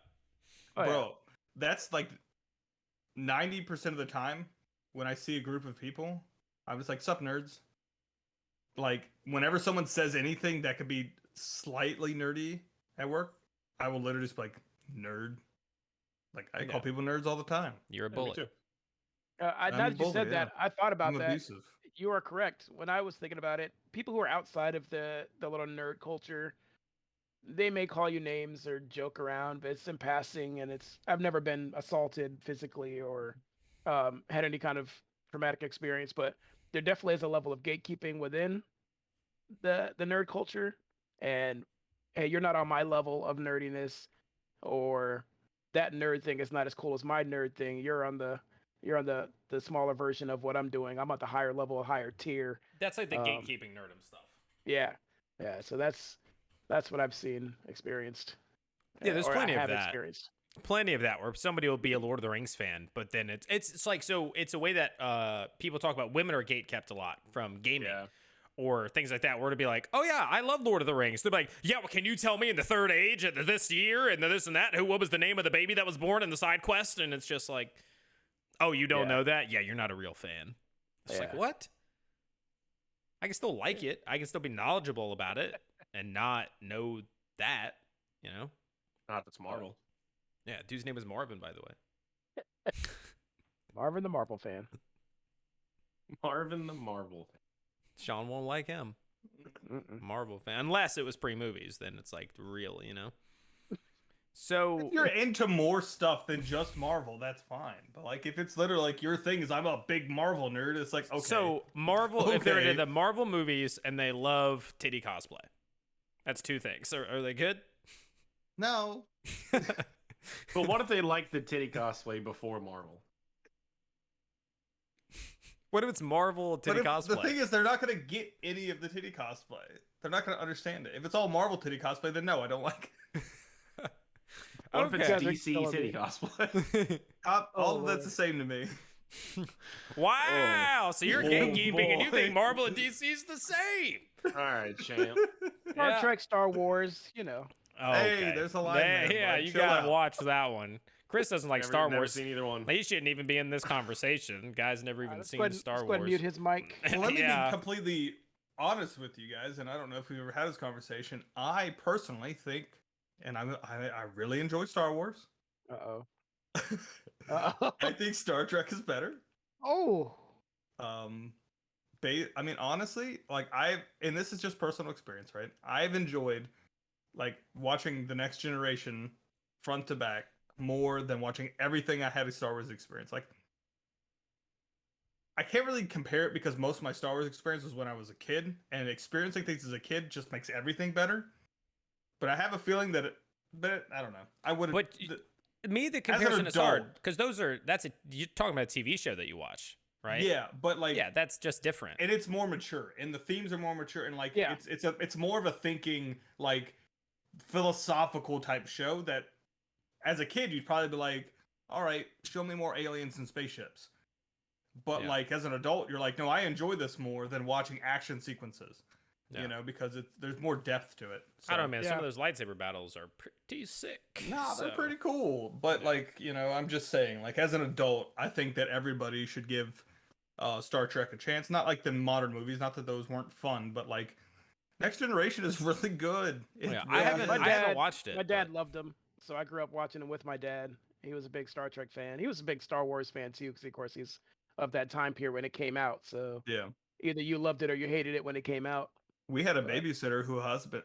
Oh, yeah. Bro, that's like 90% of the time when I see a group of people, I'm just like, sup, nerds. Like, whenever someone says anything that could be slightly nerdy at work, I will literally just be like, nerd. Like, I call people nerds all the time. You're a Yeah, me bullet. too. Now that you said that, I thought about I'm that. abusive. You are correct. When I was thinking about it, people who are outside of the little nerd culture, they may call you names or joke around, but it's in passing, and I've never been assaulted physically or had any kind of traumatic experience, but there definitely is a level of gatekeeping within the nerd culture, and hey, you're not on my level of nerdiness, or that nerd thing is not as cool as my nerd thing. You're on the smaller version of what I'm doing. I'm at the higher level, a higher tier. That's like the gatekeeping nerdum stuff. Yeah, yeah. So that's what I've seen, experienced. Yeah, there's or plenty I of have that. experienced. Plenty of that where somebody will be a Lord of the Rings fan, but then it's like, so it's a way that people talk about women are gate kept a lot from gaming. Yeah. Or things like that, where to be like, oh yeah, I love Lord of the Rings. They're like, yeah, well, can you tell me in the third age, this year, and this and that, what was the name of the baby that was born in the side quest? And it's just like, oh, you don't know that? Yeah, you're not a real fan. It's like, what? I can still like it. I can still be knowledgeable about it and not know that, Not if it's Marvel. Yeah, dude's name is Marvin, by the way. Marvin the Marvel fan. Marvin the Marvel. Sean won't like him. Mm-mm. Marvel fan. Unless it was pre-movies, then it's like real, So if you're into more stuff than just Marvel, that's fine. But like, if it's literally like your thing is I'm a big Marvel nerd, it's like, okay. So Marvel, if they're into the Marvel movies and they love titty cosplay, that's two things. Are they good? No. But what if they like the titty cosplay before Marvel? What if it's Marvel titty cosplay? The thing is, they're not going to get any of the titty cosplay. They're not going to understand it. If it's all Marvel titty cosplay, then no, I don't like it. What if it's Okay. DC titty cosplay? All of that's the same to me. Wow, so you're Oh, gatekeeping and you boy. think Marvel and DC is the same. All right, champ. Star Trek, Star Wars, Oh, Hey, okay. there's a line there, Yeah, bud. you Chill gotta out. watch that one. Chris doesn't like Star Never Wars. seen either one. He shouldn't even be in this conversation. Guy's never even Let's seen go ahead, Star let's go ahead and Wars. mute his mic. Well, let me be Yeah. completely honest with you guys, and I don't know if we've ever had this conversation. I personally think, and I really enjoy Star Wars. Uh-oh. Uh-oh. I think Star Trek is better. Oh. Um, I mean, honestly, like and this is just personal experience, right? I've enjoyed like watching the Next Generation front to back more than watching everything I had a Star Wars experience. Like, I can't really compare it because most of my Star Wars experience was when I was a kid, and experiencing things as a kid just makes everything better. But I have a feeling that I don't know. I would. But me, the an comparison is hard adult- because you're talking about a TV show that you watch, right? Yeah, but like, Yeah, that's just different. and it's more mature, and the themes are more mature, and like, Yeah. it's more of a thinking, like, philosophical type show that, as a kid, you'd probably be like, all right, show me more aliens and spaceships. But Yeah. like, as an adult, you're like, no, I enjoy this more than watching action sequences. Yeah. You know, because there's more depth to it. So. I don't know, man. Some Yeah. of those lightsaber battles are pretty sick. Nah, they're so- pretty cool. But Yeah. like, you know, I'm just saying, like, as an adult, I think that everybody should give Star Trek a chance. Not like the modern movies, not that those weren't fun, but like Next Generation is really good. Oh, yeah. It I haven't. really My I is. haven't watched it. My dad but- loved them, so I grew up watching them with my dad. He was a big Star Trek fan. He was a big Star Wars fan too, because of course he's of that time period when it came out. So Yeah. either you loved it or you hated it when it came out. We had a But- babysitter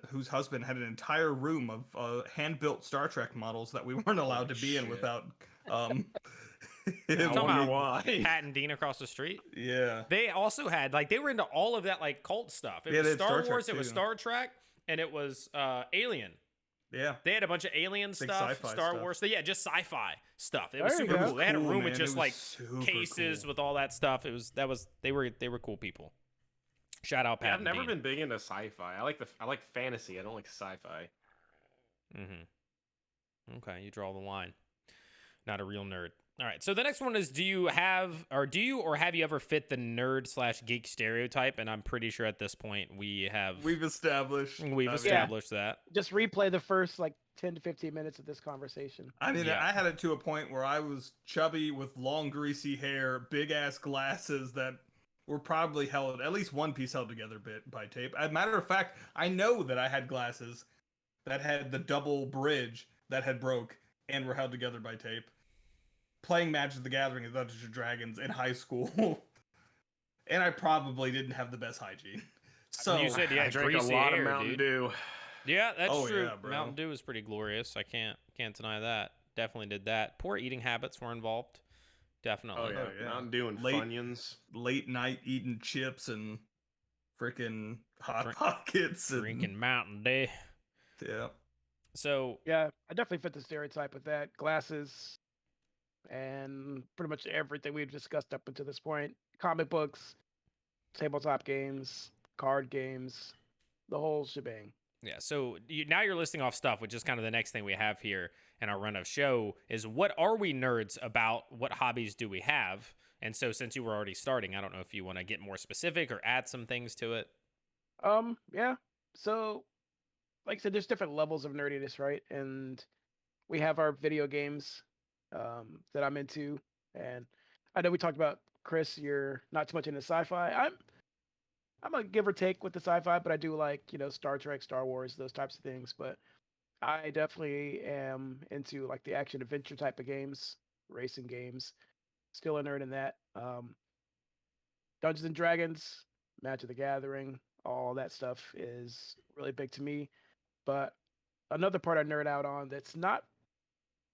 whose husband had an entire room of hand-built Star Trek models that we weren't allowed to be in shit. without I him wonder being- why. Pat and Dean across the street. Yeah. They also had they were into all of that like cult stuff. It Yeah, was they had Star Star Trek, Wars, it was too. Star Trek, and it was Alien. Yeah. They had a bunch of alien Big stuff, sci-fi Star stuff. Wars. So yeah, just sci-fi stuff. It was There you super go. cool. They had a Cool, room man. with It just was like super cases cool. with all that stuff. They were cool people. Shout out Pat. Yeah, I've and never Dean. been big into sci-fi. I like fantasy. I don't like sci-fi. Mm-hmm. Okay, you draw the line. Not a real nerd. All right. So the next one is: do you have or have you ever fit the nerd/geek stereotype? And I'm pretty sure at this point we've established. established that. Just replay the first like 10 to 15 minutes of this conversation. I mean, Yeah. I had it to a point where I was chubby with long, greasy hair, big ass glasses that were probably held, at least one piece held together by tape. As a matter of fact, I know that I had glasses that had the double bridge that had broke and were held together by tape. Playing Magic the Gathering and Dungeons and Dragons in high school. And I probably didn't have the best hygiene. So You said you I had drank a greasy lot hair, of Mountain dude. Dew. Yeah, that's Oh, true. yeah, bro. Mountain Dew is pretty glorious. I can't deny that. Definitely did that. Poor eating habits were involved. Definitely. Oh yeah, Oh, yeah. Mountain Dew and Late- Funyuns. late night eating chips and freaking Hot Drink- Pockets. And, Drinking Mountain Dew. Yeah. So Yeah, I definitely fit the stereotype with that. Glasses and pretty much everything we've discussed up until this point. Comic books, tabletop games, card games, the whole shebang. yeah, so now you're listing off stuff, which is kind of the next thing we have here in our run of show is what are we nerds about? What hobbies do we have? And so since you were already starting, I don't know if you want to get more specific or add some things to it. Yeah. So, like I said, there's different levels of nerdiness, right? And we have our video games that I'm into, and I know we talked about Chris. You're not too much into sci-fi. I'm a give or take with the sci-fi, but I do like Star Trek, Star Wars, those types of things. But I definitely am into like the action adventure type of games, racing games. Still a nerd in that. Dungeons and Dragons, Magic the Gathering, all that stuff is really big to me. But another part I nerd out on that's not,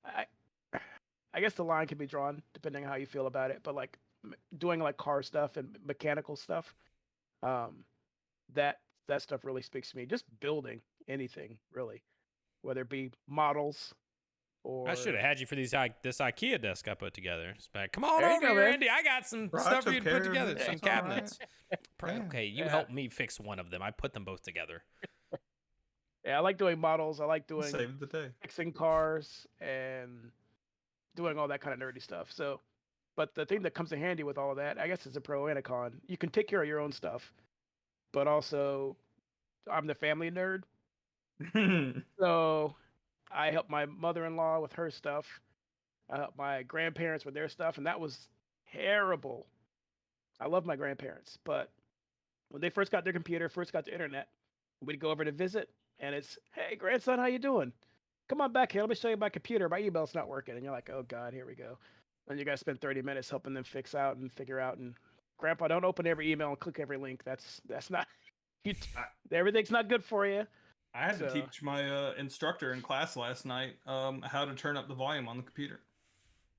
I guess the line can be drawn depending on how you feel about it. But like doing like car stuff and mechanical stuff, that stuff really speaks to me. Just building anything really, whether it be models or I should have had you for this IKEA desk I put together. It's like, come on There you over go, here, man. Andy. I got some Bro, I stuff for took you to care put of together. it. Some That's all right. cabinets. Yeah. Okay, you Yeah. helped me fix one of them. I put them both together. Yeah, I like doing models. I like doing Saved the day. fixing cars and doing all that kind of nerdy stuff. So, but the thing that comes in handy with all of that, I guess, is a pro and a con. You can take care of your own stuff, but also, I'm the family nerd. So I helped my mother-in-law with her stuff. I helped my grandparents with their stuff, and that was terrible. I love my grandparents, but when they first got their computer, first got the internet, we'd go over to visit, and it's, hey, grandson, how you doing? Come on back here. Let me show you my computer. My email's not working. And you're like, oh, God, here we go. And you got to spend 30 minutes helping them fix out and figure out. And Grandpa, don't open every email and click every link. That's not, everything's not good for you. I had to So- teach my instructor in class last night how to turn up the volume on the computer.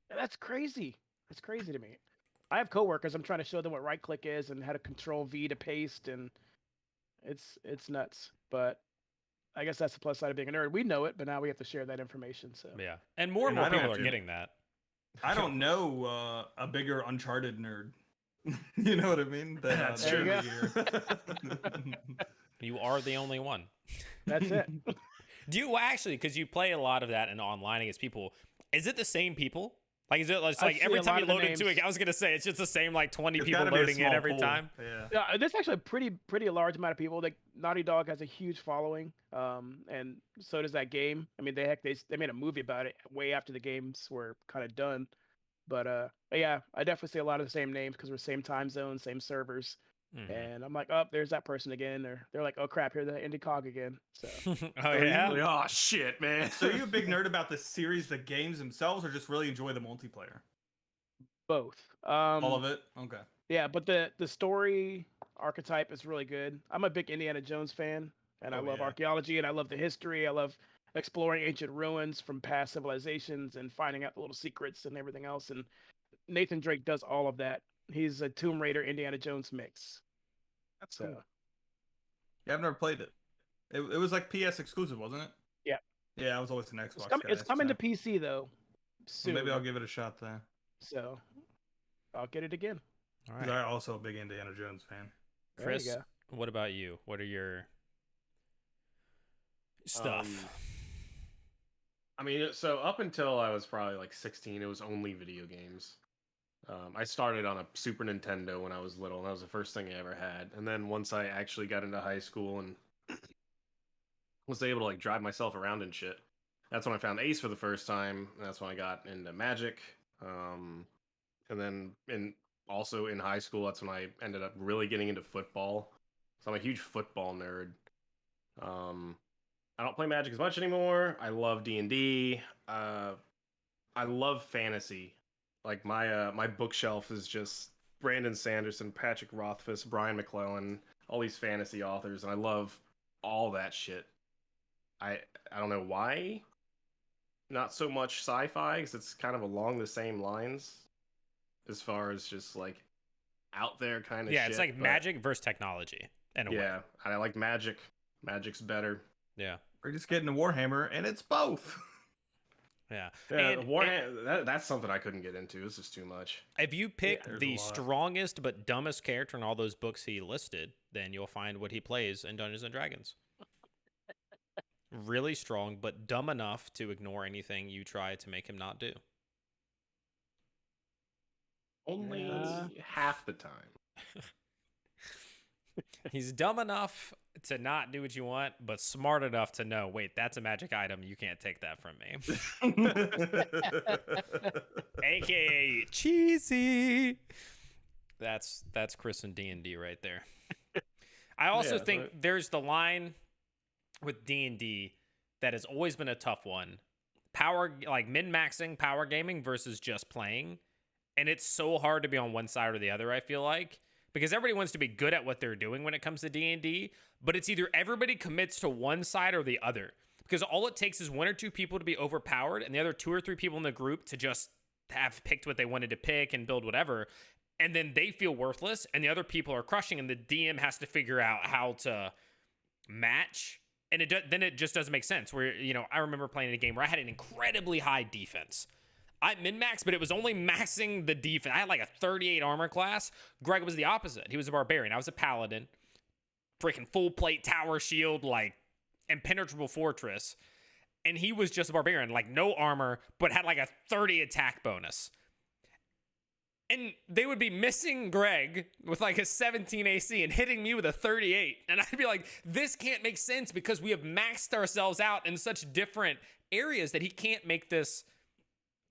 That's crazy. That's crazy to me. I have coworkers. I'm trying to show them what right click is and how to control V to paste, and it's nuts. But I guess that's the plus side of being a nerd. We know it, but now we have to share that information. So Yeah, and more And and more I don't people have are to. getting that. I don't know a bigger Uncharted nerd. You know what I mean? Than, That's There you true. You are the only one. that's it. Do you actually? Because you play a lot of that and online against people. Is it the same people? Like, is it it's I like see every a time lot you of the load into it? names. I was gonna say it's just the same like 20 It's people gotta be a loading in small every pool. time. Yeah. Yeah, there's actually a pretty large amount of people. Like Naughty Dog has a huge following, and so does that game. I mean, they made a movie about it way after the games were kind of done. But yeah, I definitely see a lot of the same names because we're same time zone, same servers. Mhm. And I'm like, oh, there's that person again. Or they're like, oh crap, here's the indie cog again. So Oh yeah. Like, oh shit, man. So are you a big nerd about the series, the games themselves, or just really enjoy the multiplayer? both. All of it? Okay. Yeah, but the story archetype is really good. I'm a big Indiana Jones fan, and I Oh, love yeah. archaeology, and I love the history. I love exploring ancient ruins from past civilizations and finding out the little secrets and everything else. And Nathan Drake does all of that. He's a Tomb Raider Indiana Jones mix. That's So cool. Yeah, I've never played it. It was like PS exclusive, wasn't it? Yeah. Yeah, I was always an Xbox it's guy, coming so- to PC though so soon. maybe I'll give it a shot then. So I'll get it again. All 'Cause right, I'm also a big Indiana Jones fan. There you Chris. go. What about you? What are your stuff? I mean, so up until I was probably like 16, it was only video games. I started on a Super Nintendo when I was little, and that was the first thing I ever had. And then once I actually got into high school and was able to like drive myself around and shit, that's when I found Ace for the first time. And that's when I got into Magic. And then also in high school, that's when I ended up really getting into football. So I'm a huge football nerd. I don't play Magic as much anymore. I love D&D. I love fantasy. Like my bookshelf is just Brandon Sanderson, Patrick Rothfuss, Brian McClellan, all these fantasy authors, and I love all that shit. I don't know why. Not so much sci-fi because it's kind of along the same lines as far as just like out there kind of Yeah, shit. it's like but magic versus technology in a way. Yeah, I like Magic. Magic's better. Yeah. We're just getting a Warhammer, and it's both. Yeah. Yeah, And Warhammer. That's something I couldn't get into. This is too much. if you pick there's a the lot. strongest but dumbest character in all those books he listed, then you'll find what he plays in Dungeons and Dragons. Really strong, but dumb enough to ignore anything you try to make him not do. Only Yeah. half the time. He's dumb enough to not do what you want, but smart enough to know, wait, that's a magic item. You can't take that from me. AKA cheesy. That's Chris and D&D right there. I also Yeah, think right. there's the line with D&D that has always been a tough one. Power, like min-maxing power gaming versus just playing. And it's so hard to be on one side or the other, I feel like, because everybody wants to be good at what they're doing when it comes to D&D, but it's either everybody commits to one side or the other. Because all it takes is one or two people to be overpowered and the other two or three people in the group to just have picked what they wanted to pick and build whatever. And then they feel worthless and the other people are crushing and the DM has to figure out how to match. And then it just doesn't make sense. Where, I remember playing a game where I had an incredibly high defense. I min-maxed, but it was only maxing the defense. I had like a 38 armor class. Greg was the opposite. He was a barbarian. I was a paladin. Freaking full plate tower shield, like impenetrable fortress. And he was just a barbarian, like no armor, but had like a 30 attack bonus. And they would be missing Greg with like a 17 AC and hitting me with a 38. And I'd be like, this can't make sense because we have maxed ourselves out in such different areas that he can't make this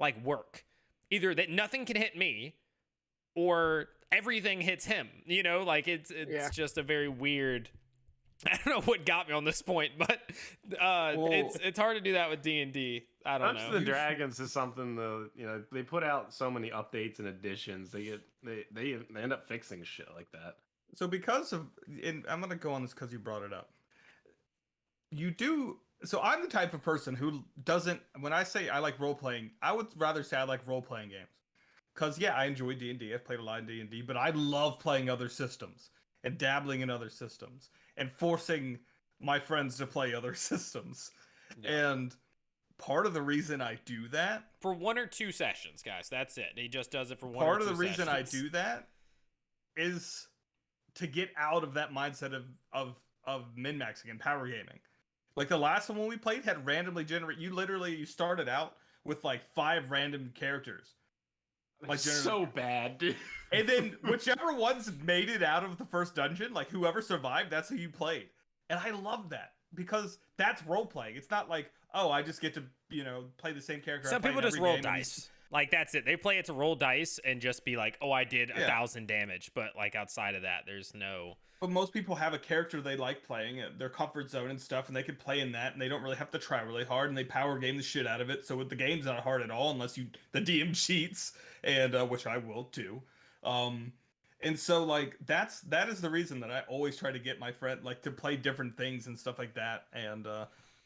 like work. Either that nothing can hit me or everything hits him. You know, like it's just a very weird. I don't know what got me on this point, but it's hard to do that with D&D. I don't know. Dungeons and Dragons is something they put out so many updates and additions. They end up fixing shit like that. So and I'm gonna go on this because you brought it up. So I'm the type of person who doesn't. When I say I like role playing, I would rather say I like role playing games. Cause yeah, I enjoy D&D. I've played a lot of D&D, but I love playing other systems and dabbling in other systems and forcing my friends to play other systems. Yeah. And part of the reason I do that for 1 or 2 sessions, guys, that's it. He just does it for 1 or 2 sessions. Part of the reason I do that is to get out of that mindset of min-maxing and power gaming. Like the last one we played had randomly you started out with like 5 random characters. Like so bad, dude. And then whichever ones made it out of the first dungeon, like whoever survived, that's who you played. And I love that because that's role playing. It's not like, oh, I just get to, play the same character. Some people just roll dice. Like that's it. They play it to roll dice and just be like, oh, I did 1,000 damage. But like outside of that, there's no. But most people have a character they like playing, their comfort zone and stuff, and they could play in that, and they don't really have to try really hard, and they power game the shit out of it. So the game's not hard at all unless the DM cheats, and which I will too. And so like that is the reason that I always try to get my friend like to play different things and stuff like that. And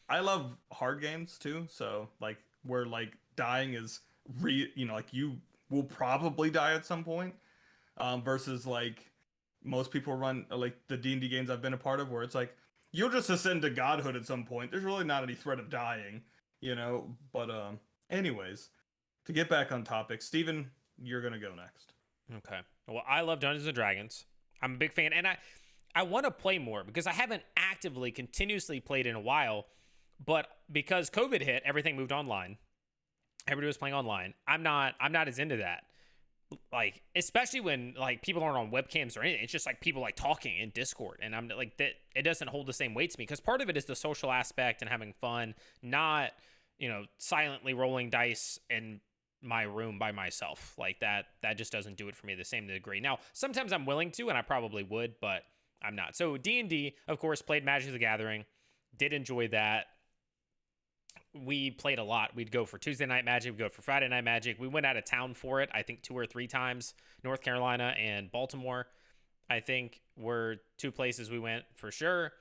I love hard games too. So like where like dying is like you will probably die at some point, versus like most people run like the D&D games I've been a part of where it's like you'll just ascend to godhood at some point. There's really not any threat of dying, but anyways, to get back on topic, Steven, you're gonna go next. Okay. Well, I love Dungeons and Dragons. I'm a big fan, and I want to play more because I haven't actively continuously played in a while, but because COVID hit, everything moved online. Everybody was playing online. I'm not as into that. Like, especially when like people aren't on webcams or anything. It's just like people like talking in Discord, and I'm like that. It doesn't hold the same weight to me because part of it is the social aspect and having fun, not silently rolling dice in my room by myself. Like that just doesn't do it for me the same degree. Now, sometimes I'm willing to, and I probably would, but I'm not. So D&D, of course, played Magic the Gathering. Did enjoy that. We played a lot. We'd go for Tuesday Night Magic. We'd go for Friday Night Magic. We went out of town for it, I think 2 or 3 times. North Carolina and Baltimore, I think, were 2 places we went for sure.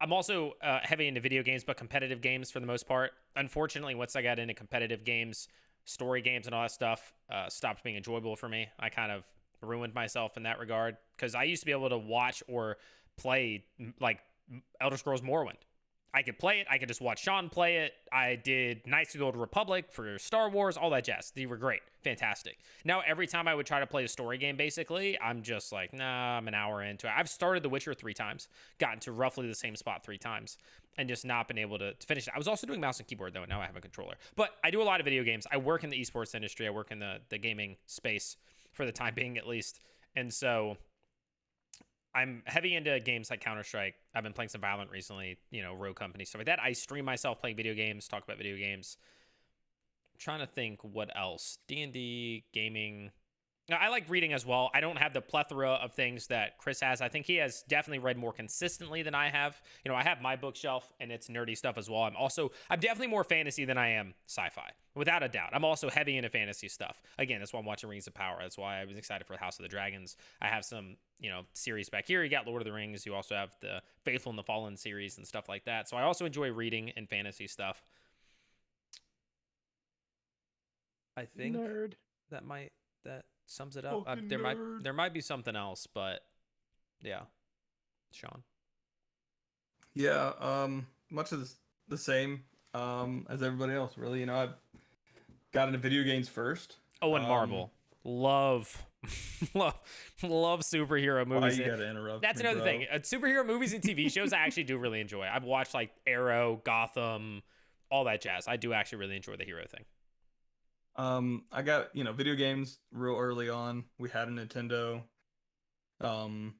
I'm also heavy into video games, but competitive games for the most part. Unfortunately, once I got into competitive games, story games and all that stuff, stopped being enjoyable for me. I kind of ruined myself in that regard because I used to be able to watch or play like Elder Scrolls Morrowind. I could play it. I could just watch Sean play it. I did Knights of the Old Republic for Star Wars, all that jazz. They were great. Fantastic. Now, every time I would try to play a story game, basically, I'm just like, nah, I'm an hour into it. I've started The Witcher 3 times, gotten to roughly the same spot 3 times, and just not been able to finish it. I was also doing mouse and keyboard, though, and now I have a controller. But I do a lot of video games. I work in the esports industry. I work in the gaming space for the time being, at least. And so I'm heavy into games like Counter-Strike. I've been playing some Valorant recently, Rogue Company, stuff like that. I stream myself playing video games, talk about video games. I'm trying to think what else. D&D, gaming. I like reading as well. I don't have the plethora of things that Chris has. I think he has definitely read more consistently than I have. I have my bookshelf and it's nerdy stuff as well. I'm definitely more fantasy than I am sci-fi, without a doubt. I'm also heavy into fantasy stuff. Again, that's why I'm watching Rings of Power. That's why I was excited for House of the Dragons. I have some, series back here. You got Lord of the Rings. You also have the Faithful and the Fallen series and stuff like that. So I also enjoy reading and fantasy stuff. I think Nerd. that sums it up. There might be something else, but yeah. Sean. Yeah, much of the same as everybody else, really. I've got into video games first. Oh, and Marvel. Love superhero movies. Why you gotta interrupt That's me, another bro? thing. Superhero movies and TV shows I actually do really enjoy. I've watched like Arrow, Gotham, all that jazz. I do actually really enjoy the hero thing. I got, video games real early on. We had a Nintendo, um,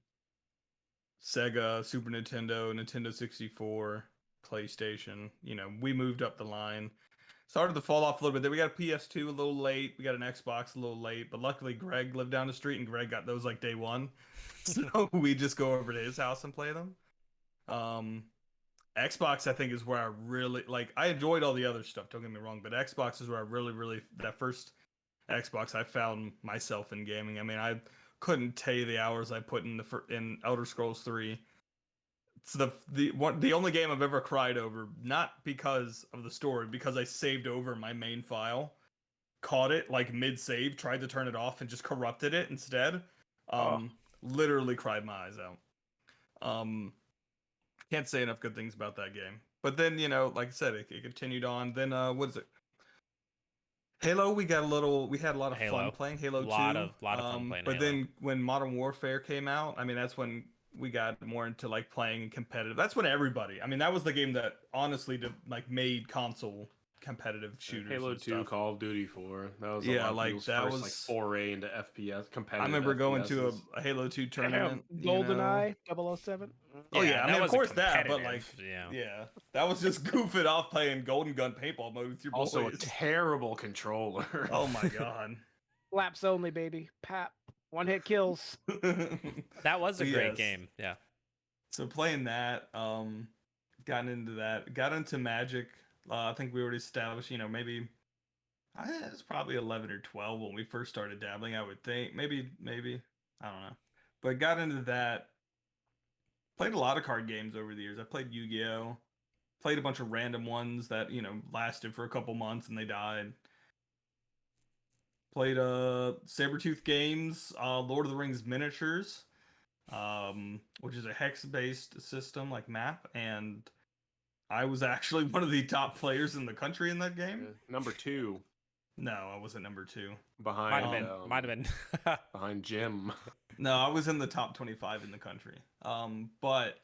Sega, Super Nintendo, Nintendo 64, PlayStation. We moved up the line. Started to fall off a little bit. Then we got a PS2 a little late. We got an Xbox a little late. But luckily, Greg lived down the street, and Greg got those like day one. So we just go over to his house and play them. Um, Xbox, I think, is where I really like. I enjoyed all the other stuff. Don't get me wrong, but Xbox is where I really that first Xbox I found myself in gaming. I mean, I couldn't tell you the hours I put in Elder Scrolls 3. It's the only game I've ever cried over, not because of the story, because I saved over my main file, caught it like mid save, tried to turn it off, and just corrupted it instead. Literally cried my eyes out. Can't say enough good things about that game. But then, like I said, it continued on. Then what is it? Halo, we had a lot of fun playing Halo 2. Lot of fun playing but Halo. then when Modern Warfare came out, I mean, that's when we got more into like playing competitive. That's when everybody, I mean, that was the game that honestly made console competitive shooters. Halo and 2, stuff. Call of Duty 4. That was Yeah, a lot of like people's that first was foray into FPS competitive. I remember going to FPSs. a Halo 2 tournament. GoldenEye 007. Oh yeah, I mean, of was course that, but like, yeah. that was just goofing off playing Golden Gun paintball mode with your boys. Also a terrible controller. Oh my god. Laps only, baby. Pap. One hit kills. That was a great game. Yeah. So playing that, got into Magic. I think we already established, maybe it was probably 11 or 12 when we first started dabbling, I would think. Maybe, I don't know. But got into that. Played a lot of card games over the years. I played Yu-Gi-Oh! Played a bunch of random ones that, lasted for a couple months and they died. Played Sabretooth Games, Lord of the Rings miniatures, which is a hex-based system like map, and I was actually one of the top players in the country in that game. Number 2. No, I wasn't number 2. Behind Might have been. behind Jim. No, I was in the top 25 in the country. But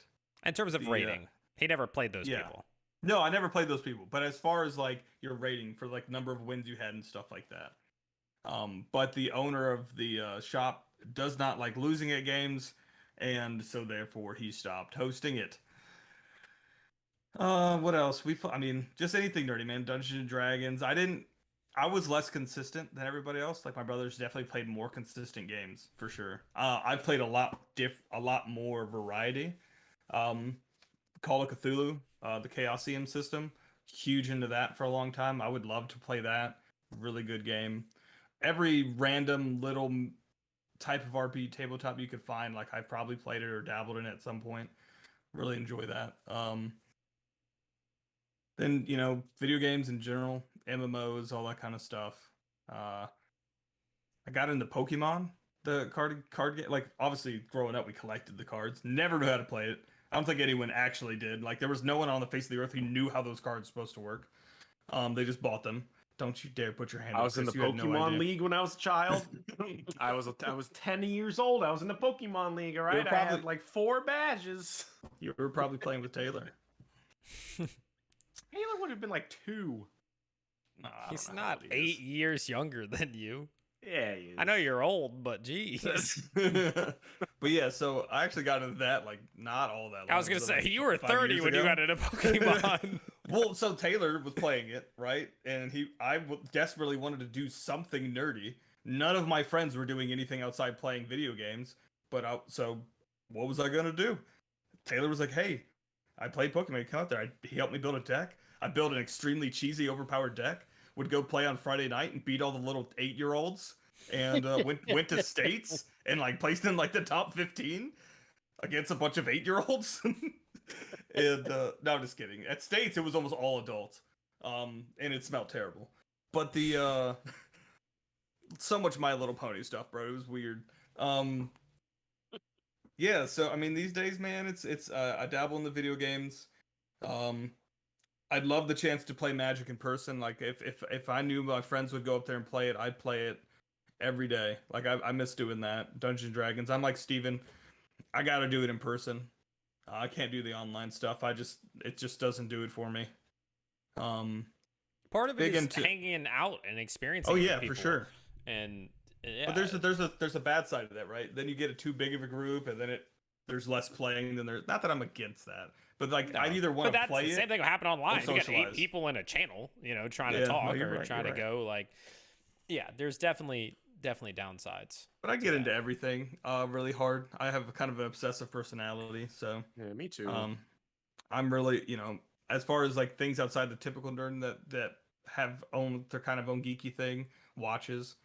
in terms of rating, he never played those people. No, I never played those people. But as far as like your rating for like number of wins you had and stuff like that. But the owner of the shop does not like losing at games, and so therefore he stopped hosting it. What else? I mean, just anything nerdy, man. Dungeons and Dragons. I was less consistent than everybody else. Like my brothers definitely played more consistent games for sure. I've played a lot more variety. Call of Cthulhu, the Chaosium system, huge into that for a long time. I would love to play that. Really good game. Every random little type of RPG tabletop you could find, like I've probably played it or dabbled in it at some point. Really enjoy that. Then, video games in general, MMOs, all that kind of stuff. I got into Pokemon, the card game. Like, obviously, growing up, we collected the cards. Never knew how to play it. I don't think anyone actually did. Like, there was no one on the face of the earth who knew how those cards were supposed to work. They just bought them. Don't you dare put your hand up. I was in the Pokemon League when I was a child. I was 10 years old. I was in the Pokemon League, all right? I had like 4 badges. You were probably playing with Taylor. Taylor would have been like 2. No, he's not 8 years younger than you. Yeah, he is. I know you're old, but geez. But yeah, so I actually got into that like not all that long. I was gonna say you were 30 when you got into Pokemon. Well, so Taylor was playing it, right? And I desperately wanted to do something nerdy. None of my friends were doing anything outside playing video games. So what was I gonna do? Taylor was like, "Hey, I played Pokemon. Come out there." He helped me build a deck. I built an extremely cheesy, overpowered deck. Would go play on Friday night and beat all the little 8-year-olds, and went to states and like placed in like the top 15 against a bunch of 8-year-olds. And no, I'm just kidding. At states, it was almost all adults, and it smelled terrible. But the so much My Little Pony stuff, bro. It was weird. Yeah. So I mean, these days, man, it's I dabble in the video games. I'd love the chance to play Magic in person. Like if I knew my friends would go up there and play it, I'd play it every day. Like I miss doing that. Dungeons and Dragons. I'm like Steven. I gotta do it in person. I can't do the online stuff. It just doesn't do it for me. part of it big is into. hanging out and experiencing. Oh it with yeah, for people. sure. And yeah, But there's a bad side to that, right? Then you get too big of a group, and then there's less playing than there's. Not that I'm against that, but like no. I'd either want to But play that's the same it. thing will happen online. If you got 8 socialize. people in a channel, trying to Yeah, no, talk you're or right, trying to you're right. go, like, yeah, there's definitely downsides. But I to get that. into everything really hard. I have kind of an obsessive personality, so Yeah, me too. I'm really, as far as like things outside the typical nerd that have their kind of own geeky thing, watches,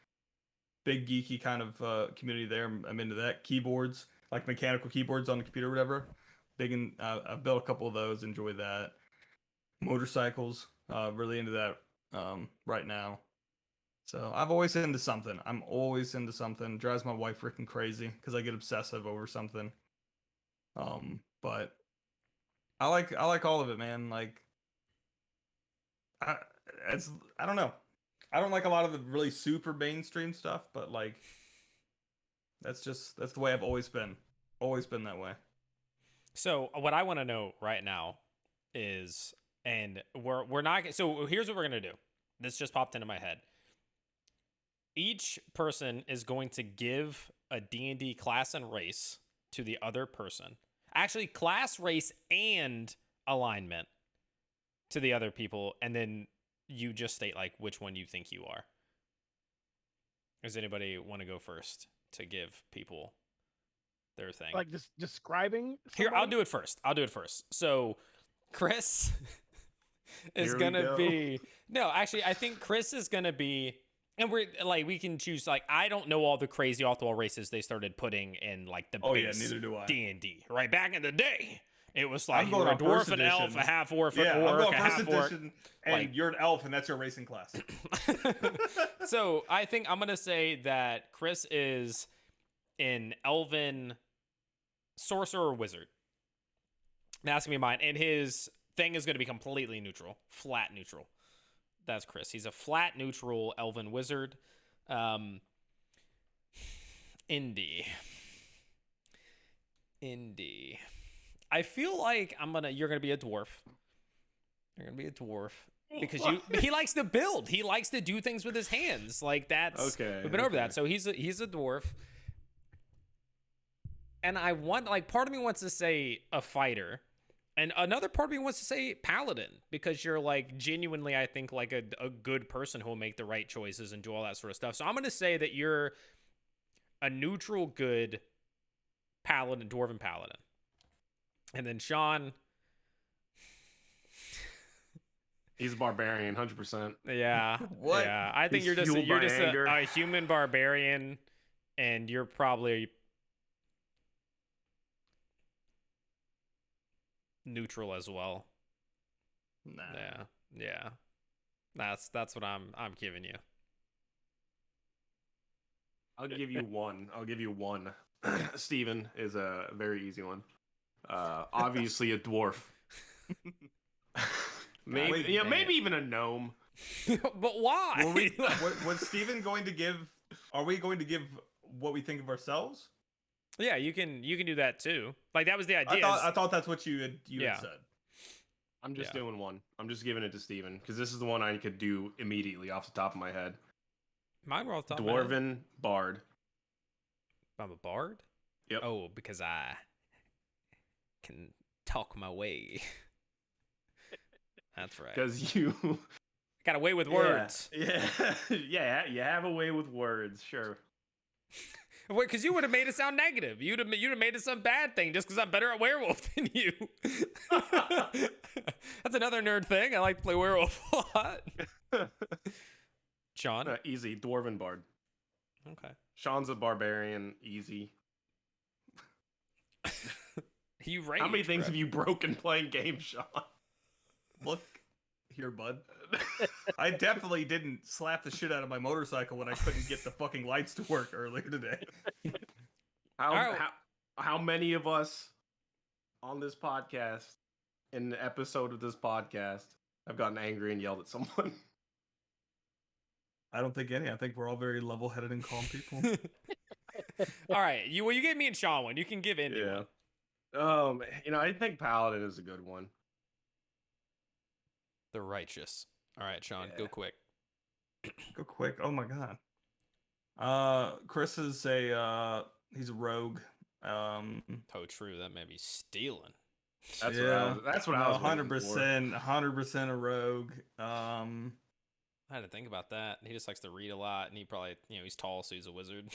big geeky kind of community there. I'm into that. Keyboards, like mechanical keyboards on the computer, or whatever. Big and I've built a couple of those. Enjoy that. Motorcycles, really into that right now. So I've always into something. I'm always into something. Drives my wife freaking crazy because I get obsessive over something. But I like all of it, man. Like, I I don't know. I don't like a lot of the really super mainstream stuff, but like, that's the way I've always been. Always been that way. So what I want to know right now is, and we're not. So here's what we're gonna do. This just popped into my head. Each person is going to give a D&D class and race to the other person. Actually, class, race, and alignment to the other people, and then you just state like which one you think you are. Does anybody want to go first to give people their thing? Like just describing. Here, I'll somebody? do it first. So, Chris is Here we gonna go. be no. Actually, I think Chris is gonna be, and we're like we can choose. Like I don't know all the crazy off the wall races they started putting in like the Oh yeah, base neither do I. D&D. Right back in the day, it was like I'm you were going a on dwarf, first an elf, edition. a half orc, Yeah, an I'm orc, going a first half orc. edition, and like- you're an elf, and that's your racing class. So I think I'm gonna say that Chris is an elven sorcerer or wizard. That's gonna be mine, and his thing is gonna be completely neutral, flat neutral. That's Chris. He's a flat neutral elven wizard. Indie. I feel like you're gonna be a dwarf. You're gonna be a dwarf because he likes to build. He likes to do things with his hands. Like that's Okay, We've been over okay. that. So he's a dwarf. And I want, like, part of me wants to say a fighter, and another part of me wants to say paladin, because you're like genuinely, I think, like a good person who will make the right choices and do all that sort of stuff. So I'm gonna say that you're a neutral good paladin, dwarven paladin. And then Sean, He's a barbarian, 100%. yeah, What? yeah. I think He's you're fueled by just anger. a human barbarian, and you're probably neutral as well. Nah. Yeah. That's what I'm giving you. I'll give you one. Steven is a very easy one. Obviously a dwarf. Maybe, Wait, yeah, man. maybe even a gnome. But why? Were we, was Steven going to give? Are we going to give what we think of ourselves? Yeah, you can do that too. Like that was the idea. I thought that's what you had Yeah. said. I'm just Yeah. doing one. I'm just giving it to Steven because this is the one I could do immediately off the top of my head. Mine were off the top of my head. Dwarven bard. I'm a bard? Yep. Oh, because I can talk my way. That's right. Because you Got a way with words. Yeah, yeah, you have a way with words. Sure. Wait, because you would have made it sound negative. You'd have made it some bad thing just because I'm better at werewolf than you. That's another nerd thing. I like to play werewolf a lot. Sean? Easy. Dwarven bard. Okay. Sean's a barbarian. Easy. You rage, How many things bro. have you broken playing games, Sean? Look here, bud. I definitely didn't slap the shit out of my motorcycle when I couldn't get the fucking lights to work earlier today. How many of us on this podcast, in an episode of this podcast, have gotten angry and yelled at someone? I don't think any. I think we're all very level-headed and calm people. All right. You gave me and Sean one. You can give Indy one. I think Paladin is a good one. The righteous All right, Sean, Yeah. go quick. Go quick. Oh my god. Chris is he's a rogue. Oh, true. That may be stealing. That's yeah. what I was waiting for. 100% a rogue. I had to think about that. He just likes to read a lot, and he probably, he's tall, so he's a wizard.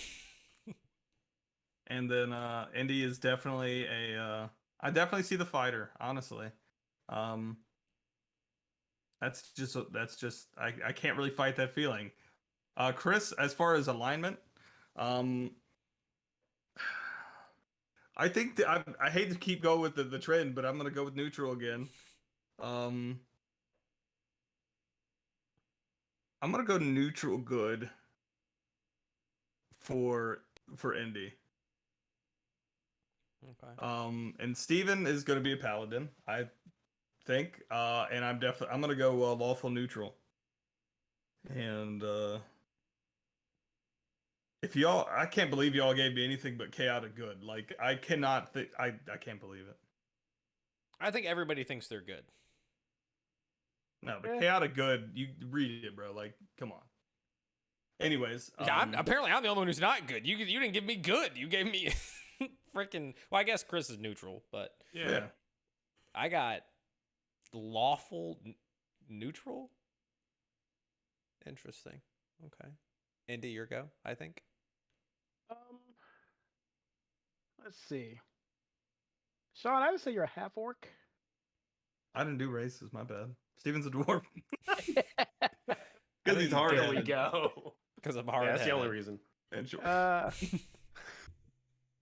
And then Indy is definitely I definitely see the fighter, honestly. That's just I can't really fight that feeling. Chris, as far as alignment, I think I hate to keep going with the trend, but I'm gonna go with neutral again. I'm gonna go neutral good for Indy. Okay. And Steven is gonna be a paladin, I think. And I'm gonna go lawful neutral. And if y'all, I can't believe y'all gave me anything but chaotic good. Like I cannot I can't believe it. I think everybody thinks they're good. No, but chaotic good, you read it, bro. Like, come on. Anyways, Yeah, apparently I'm the only one who's not good. You didn't give me good. You gave me freaking. Well, I guess Chris is neutral, but yeah. I got lawful neutral. Interesting. Okay, Indy, your go. I think. Let's see. Sean, I would say you're a half orc. I didn't do races, my bad. Steven's a dwarf. Because he's hard. There we go. Because I'm hard. Yeah, that's the only reason. And sure.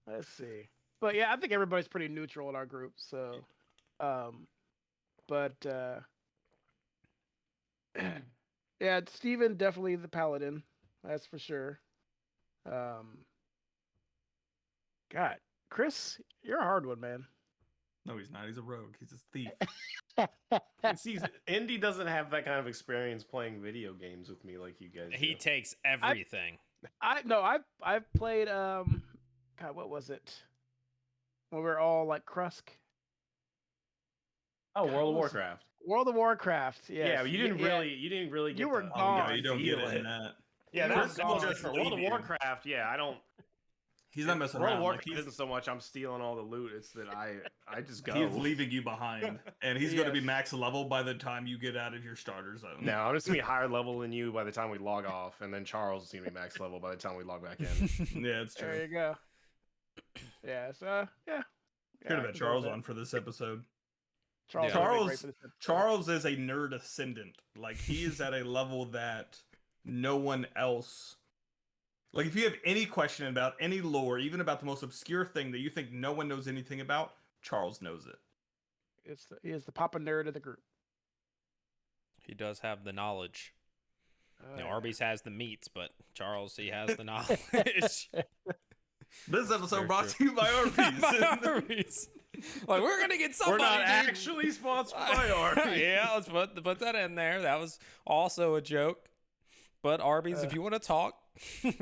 Let's see. But yeah, I think everybody's pretty neutral in our group. So, yeah, Steven definitely the paladin. That's for sure. God, Chris, you're a hard one, man. No, he's not. He's a rogue. He's a thief. See, Indy doesn't have that kind of experience playing video games with me like you guys do. He takes everything. I've played God, what was it? When we were all like Krusk. Oh, World of Warcraft. World of Warcraft. Yes. Yeah, but you didn't really get. You were the- gone. Yeah, you don't feel get it in it. that. Yeah, You that's were gone. just for World of Warcraft. Yeah, I don't. He's not messing World around. of Warcraft Like, isn't so much I'm stealing all the loot. It's that I just go. he's leaving you behind, and he's going to be max level by the time you get out of your starter zone. No, I'm just gonna be higher level than you by the time we log off, and then Charles is gonna be max level by the time we log back in. Yeah, it's true. There you go. Yeah. So yeah. Should have had Charles on for this episode. Charles. Yeah. would be great for this episode. Charles is a nerd ascendant. Like, he is at a level that no one else. Like, if you have any question about any lore, even about the most obscure thing that you think no one knows anything about, Charles knows it. He is the papa nerd of the group. He does have the knowledge. Yeah. Arby's has the meats, but Charles, he has the knowledge. This episode Very brought true. to you by Arby's. By Arby's. Like, we're gonna get somebody. We're not dude. actually sponsored by Arby's. Yeah, let's put that in there. That was also a joke. But Arby's, if you want to talk,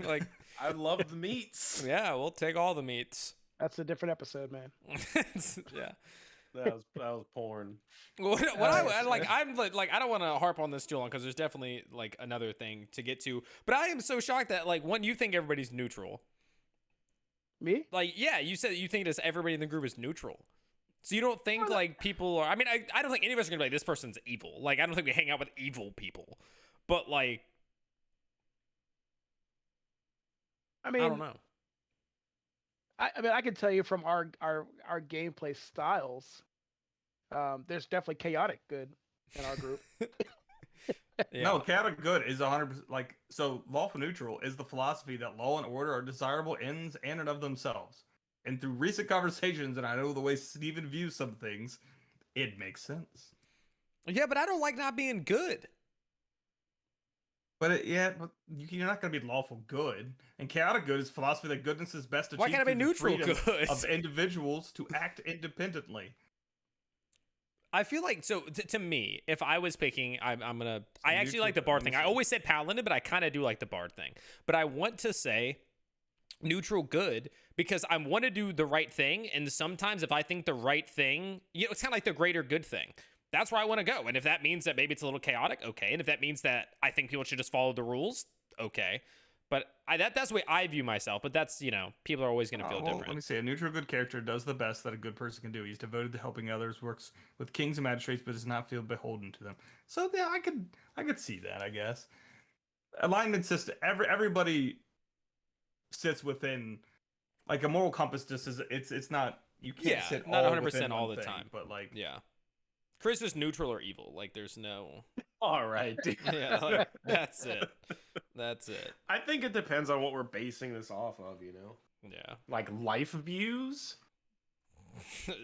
like, I love the meats. yeah, we'll take all the meats. That's a different episode, man. Yeah. That was porn. What I like, I'm like, I don't want to harp on this too long because there's definitely like another thing to get to. But I am so shocked that like when you think everybody's neutral. Me? Like, yeah, you said you think everybody in the group is neutral. So you don't think like people are. I mean, I don't think any of us are gonna be like, this person's evil. Like, I don't think we hang out with evil people. But like, I mean, I don't know. I mean, I can tell you from our gameplay styles, there's definitely chaotic good in our group. Yeah. No, chaotic good is 100%. Like, so lawful neutral is the philosophy that law and order are desirable ends in and of themselves. And through recent conversations, and I know the way Steven views some things, it makes sense. Yeah, but I don't like not being good. But but you're not going to be lawful good. And chaotic good is philosophy that goodness is best achieved Why can't I be through the neutral freedom good? of individuals to act independently. I feel like, so to me, if I was picking, I actually neutral like the bard thing. I neutral. always said paladin, but I kind of do like the bard thing. But I want to say neutral good because I want to do the right thing. And sometimes if I think the right thing, it's kind of like the greater good thing. that's where I want to go. And if that means that maybe it's a little chaotic, okay. And if that means that I think people should just follow the rules, okay. But that's the way I view myself. But that's, people are always going to feel different. Let me say, a neutral good character does the best that a good person can do. He's devoted to helping others, works with kings and magistrates, but does not feel beholden to them. So yeah, I could see that, I guess. Alignment system. Everybody sits within, like, a moral compass. Just is it's not, you can't sit not all 100% within all one the thing, time. but like Yeah. Chris is neutral or evil. Like, there's no. All right. Yeah, like, that's it. That's it. I think it depends on what we're basing this off of, Yeah. Like life views?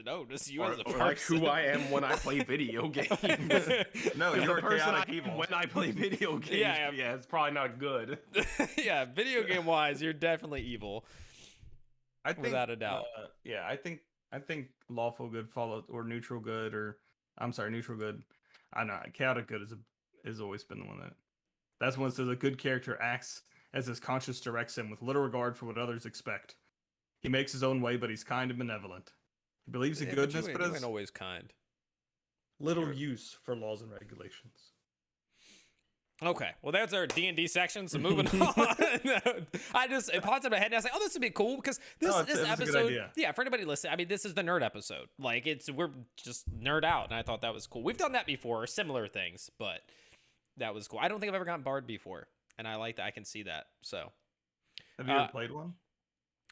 No, just you Or, as a or person. like who I am when I play video games. no, Because you're the person I chaotic evil. am when I play video games, Yeah. yeah, it's probably not good. Yeah, video game wise, you're definitely evil. I think, without a doubt. Yeah, I think lawful good follow or neutral good, or I'm sorry, neutral good. I know chaotic good is always been the one that's one that says a good character acts as his conscience directs him with little regard for what others expect. He makes his own way, but he's kind and benevolent. He believes in goodness, but you has ain't always kind. little use for laws and regulations. Okay, well that's our D&D section. So moving on, it popped in my head and I was like, oh, this would be cool because this it was a good episode, idea. yeah, for anybody listening, I mean, this is the nerd episode. Like we're just nerd out, and I thought that was cool. We've done that before, similar things, but that was cool. I don't think I've ever gotten Bard before, and I like that. I can see that. So, Have you ever played one?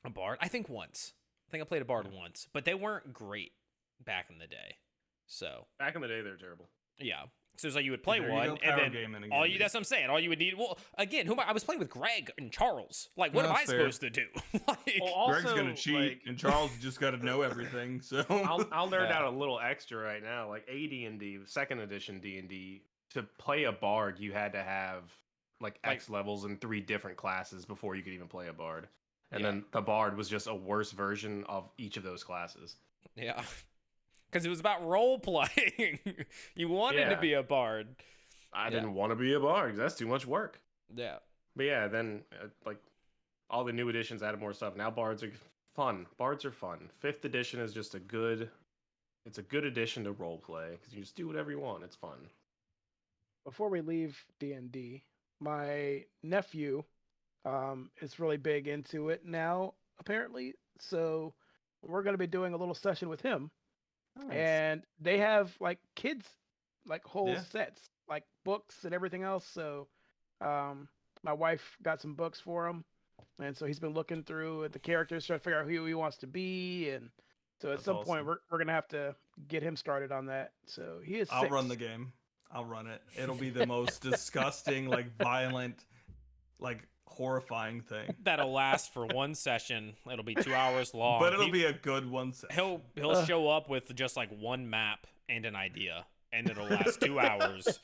a Bard? I think once. I think I played a Bard once, but they weren't great back in the day. So Back in the day, they're terrible. yeah. So it's like you would play There you one, go, and power then game in a all game. you. That's what I'm saying. All you would need. Well, again, I was playing with Greg and Charles. Like, what No, am I that's fair. supposed to do? Like, Well, Greg's also, gonna cheat, like, and Charles just got to know everything. So I'll nerd Yeah. out a little extra right now. Like AD&D, second edition D&D, to play a bard, you had to have like X levels and 3 different classes before you could even play a bard. And Yeah. then the bard was just a worse version of each of those classes. yeah, because it was about role playing. You wanted to Yeah. be a bard. I Yeah. didn't want to be a bard because that's too much work. Yeah. But yeah, then like all the new editions added more stuff. Now bards are fun. Bards are fun. 5th edition is just it's a good addition to roleplay because you just do whatever you want. It's fun. Before we leave D&D, my nephew is really big into it now, apparently. So we're going to be doing a little session with him. And they have like kids, like whole Yeah. sets, like books and everything else. So my wife got some books for him. And so he's been looking through at the characters, trying to figure out who he wants to be. And so at That's some point, awesome. we're going to have to get him started on that. So he is I'll 6. run the game. I'll run it. It'll be the most disgusting, like violent, like horrifying thing. That'll last for one session. It'll be 2 hours long. But it'll be a good one. He'll show up with just like one map and an idea, and it'll last 2 hours,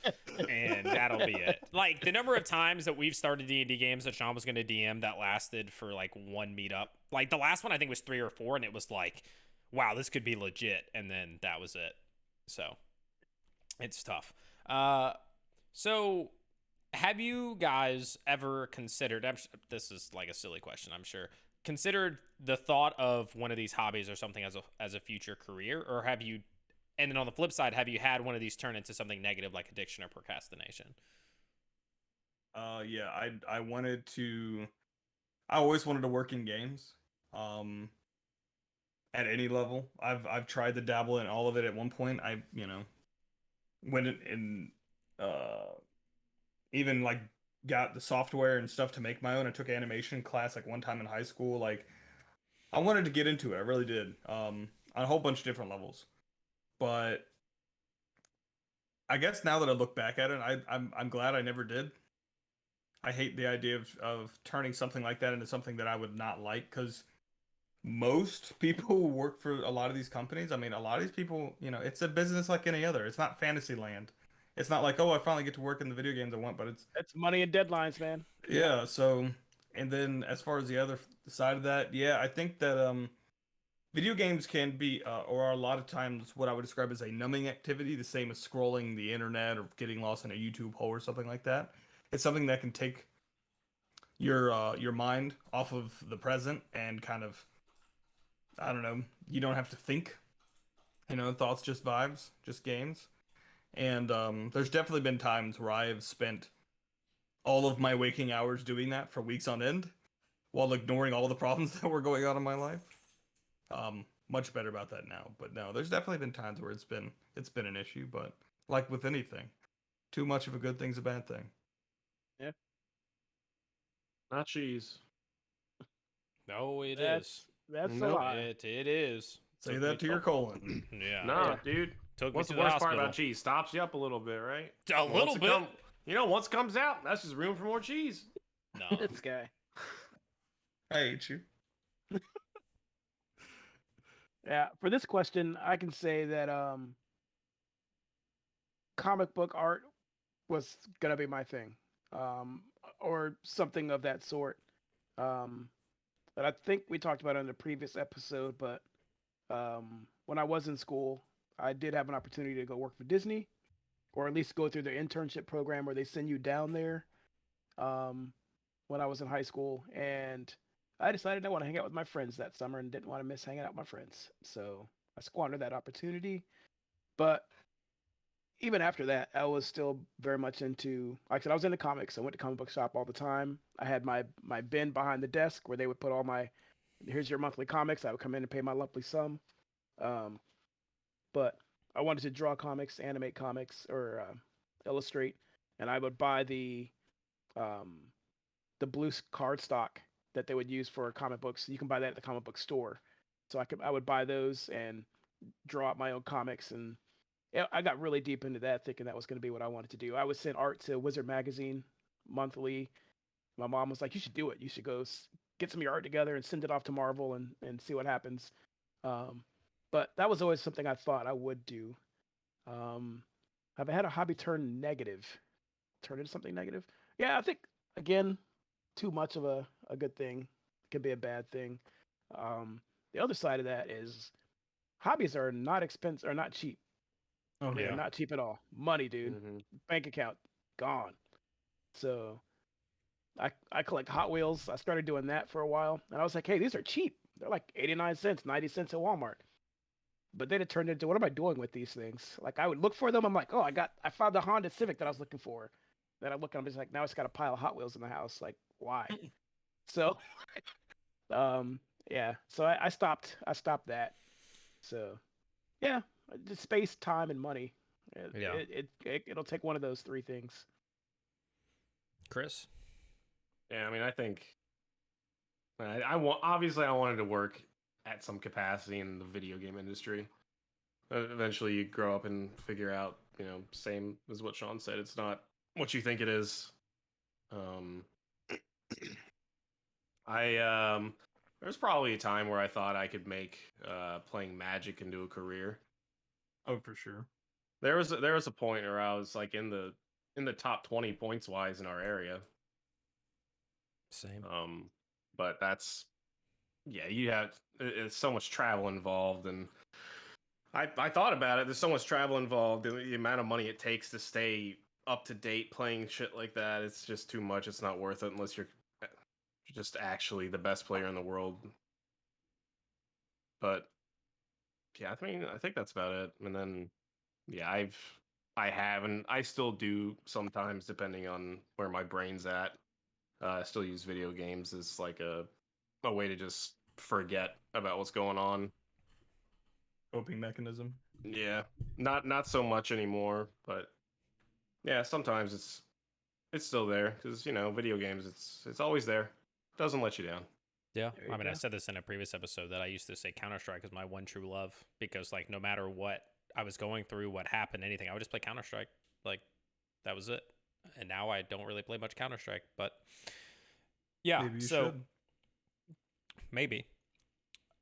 and that'll be it. Like the number of times that we've started D&D games that Sean was going to DM that lasted for like one meetup. Like the last one I think was 3 or 4, and it was like, wow, this could be legit, and then that was it. So it's tough. So have you guys ever considered? This is like a silly question, I'm sure. Considered the thought of one of these hobbies or something as a future career, or have you? And then on the flip side, have you had one of these turn into something negative like addiction or procrastination? Yeah, I wanted to. I always wanted to work in games. At any level, I've tried to dabble in all of it. At one point, I went in even like got the software and stuff to make my own. I took animation class like one time in high school. Like I wanted to get into it. I really did. On a whole bunch of different levels. But I guess now that I look back at it, I'm glad I never did. I hate the idea of turning something like that into something that I would not like, because most people who work for a lot of these companies, I mean, a lot of these people, it's a business like any other. It's not fantasy land. It's not like, oh, I finally get to work in the video games I want, but it's money and deadlines, man. yeah. So, and then as far as the other side of that, yeah, I think that video games can be, or are a lot of times what I would describe as a numbing activity, the same as scrolling the internet or getting lost in a YouTube hole or something like that. It's something that can take your mind off of the present and kind of, I don't know, you don't have to think. Thoughts, just vibes, just games. And there's definitely been times where I've spent all of my waking hours doing that for weeks on end while ignoring all the problems that were going on in my life. Much better about that now. But no, there's definitely been times where it's been an issue, but like with anything, too much of a good thing's a bad thing. Yeah, Not cheese. No, it that's is. that's a Nope. lie. It is. Say Took that me- to your colon. Yeah. Nah, Yeah. dude. Took What's me the to worst the part hospital. about cheese? Stops you up a little bit, right? A Once little it bit. once it comes out, that's just room for more cheese. No. This guy. I hate you. Yeah, for this question, I can say that comic book art was gonna be my thing, um, or something of that sort. Um, but I think we talked about it in the previous episode. But when I was in school, I did have an opportunity to go work for Disney, or at least go through their internship program where they send you down there. Um, when I was in high school, and I decided I want to hang out with my friends that summer and didn't want to miss hanging out with my friends. So I squandered that opportunity. But even after that, I was still very much into, like I said, I was into comics. I went to comic book shop all the time. I had my bin behind the desk where they would put all my, here's your monthly comics. I would come in and pay my monthly sum. Um, but I wanted to draw comics, animate comics, or illustrate, and I would buy um, the blue card stock that they would use for comic books. You can buy that at the comic book store. So I would buy those and draw up my own comics, and yeah, I got really deep into that, thinking that was going to be what I wanted to do. I would send art to Wizard magazine monthly. My mom was like, "You should do it. You should go get some of your art together and send it off to Marvel and see what happens." Um, but that was always something I thought I would do. Um, have I had a hobby turn negative? Turn into something negative? Yeah, I think again, too much of a good thing can be a bad thing. Um, the other side of that is hobbies are not expensive, are not cheap. Oh They're Yeah. not cheap at all. Money, dude. Mm-hmm. Bank account gone. So I collect Hot Wheels. I started doing that for a while, and I was like, hey, these are cheap. They're like 89 cents, 90 cents at Walmart. But then it turned into, what am I doing with these things? Like I would look for them. I'm like, oh, I found the Honda Civic that I was looking for. Then I look and I'm just like, now it's got a pile of Hot Wheels in the house. Like, why? So um yeah. So I stopped that. So yeah, just space, time, and money. Yeah. It'll take one of those three things. Chris? Yeah, I mean, I think I want obviously I wanted to work at some capacity in the video game industry. Eventually, you grow up and figure out, same as what Sean said. It's not what you think it is. Um, there's probably a time where I thought I could make playing Magic into a career. Oh, for sure. There was a point where I was like in the top 20 points wise in our area. Same. But that's it's so much travel involved, and I thought about it. There's so much travel involved, and the amount of money it takes to stay up to date playing shit like that. It's just too much. It's not worth it unless you're just actually the best player in the world. But yeah, I mean, I think that's about it. And then yeah, I have and I still do sometimes, depending on where my brain's at. I still use video games as like a way to just forget about what's going on. Coping mechanism. Yeah, not so much anymore, but yeah, sometimes it's still there because video games it's always there. Doesn't let you down. Yeah. There you I mean, I go. said this in a previous episode that I used to say Counter-Strike is my one true love because, like, no matter what I was going through, what happened, anything, I would just play Counter-Strike. Like, that was it. And now I don't really play much Counter-Strike, but yeah. Maybe you so should. maybe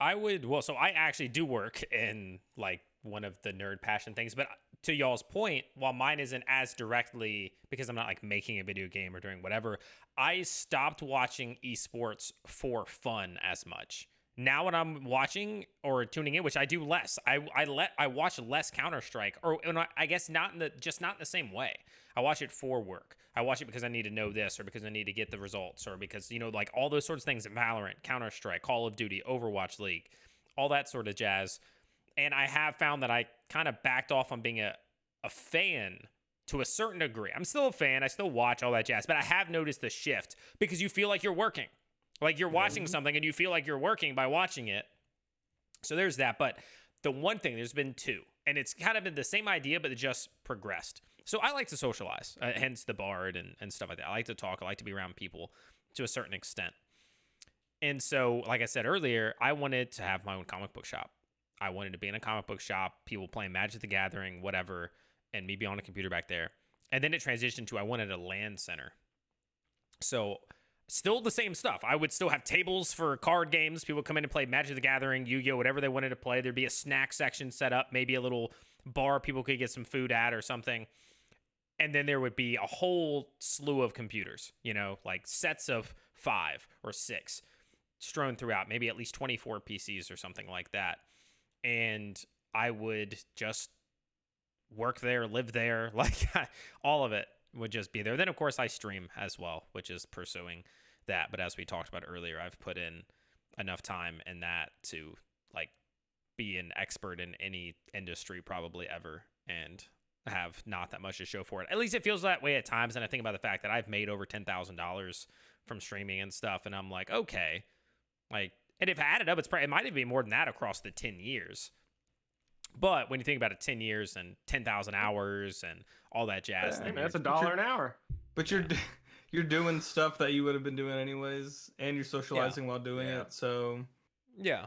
I would. Well, so I actually do work in like one of the nerd passion things, but to y'all's point, while mine isn't as directly because I'm not like making a video game or doing whatever, I stopped watching esports for fun as much. Now when I'm watching or tuning in, which I do less, I watch less Counter Strike, or I guess not in the same way. I watch it for work. I watch it because I need to know this, or because I need to get the results, or because like all those sorts of things. Valorant, Counter Strike, Call of Duty, Overwatch League, all that sort of jazz. And I have found that I kind of backed off on being a fan to a certain degree. I'm still a fan. I still watch all that jazz, but I have noticed the shift because you feel like you're working. Like you're watching something and you feel like you're working by watching it. So there's that. But the one thing, there's been two, and it's kind of been the same idea, but it just progressed. So I like to socialize, hence the bard and stuff like that. I like to talk. I like to be around people to a certain extent. And so, like I said earlier, I wanted to have my own comic book shop. I wanted to be in a comic book shop, people playing Magic the Gathering, whatever, and me be on a computer back there. And then it transitioned to I wanted a LAN center. So still the same stuff. I would still have tables for card games. People come in and play Magic the Gathering, Yu-Gi-Oh, whatever they wanted to play. There'd be a snack section set up, maybe a little bar people could get some food at or something. And then there would be a whole slew of computers, like sets of 5 or 6 strewn throughout, maybe at least 24 PCs or something like that. And I would just work there, live there, like all of it would just be there. Then, of course, I stream as well, which is pursuing that. But as we talked about earlier, I've put in enough time in that to like be an expert in any industry probably ever, and have not that much to show for it. At least it feels that way at times. And I think about the fact that I've made over $10,000 from streaming and stuff, and I'm like, okay, like, and if I add it up, it might even be more than that across the 10 years. But when you think about it, 10 years and 10,000 hours and all that jazz, Hey, man, that's $1 an hour. But you're doing stuff that you would have been doing anyways, and you're socializing while doing it. So yeah,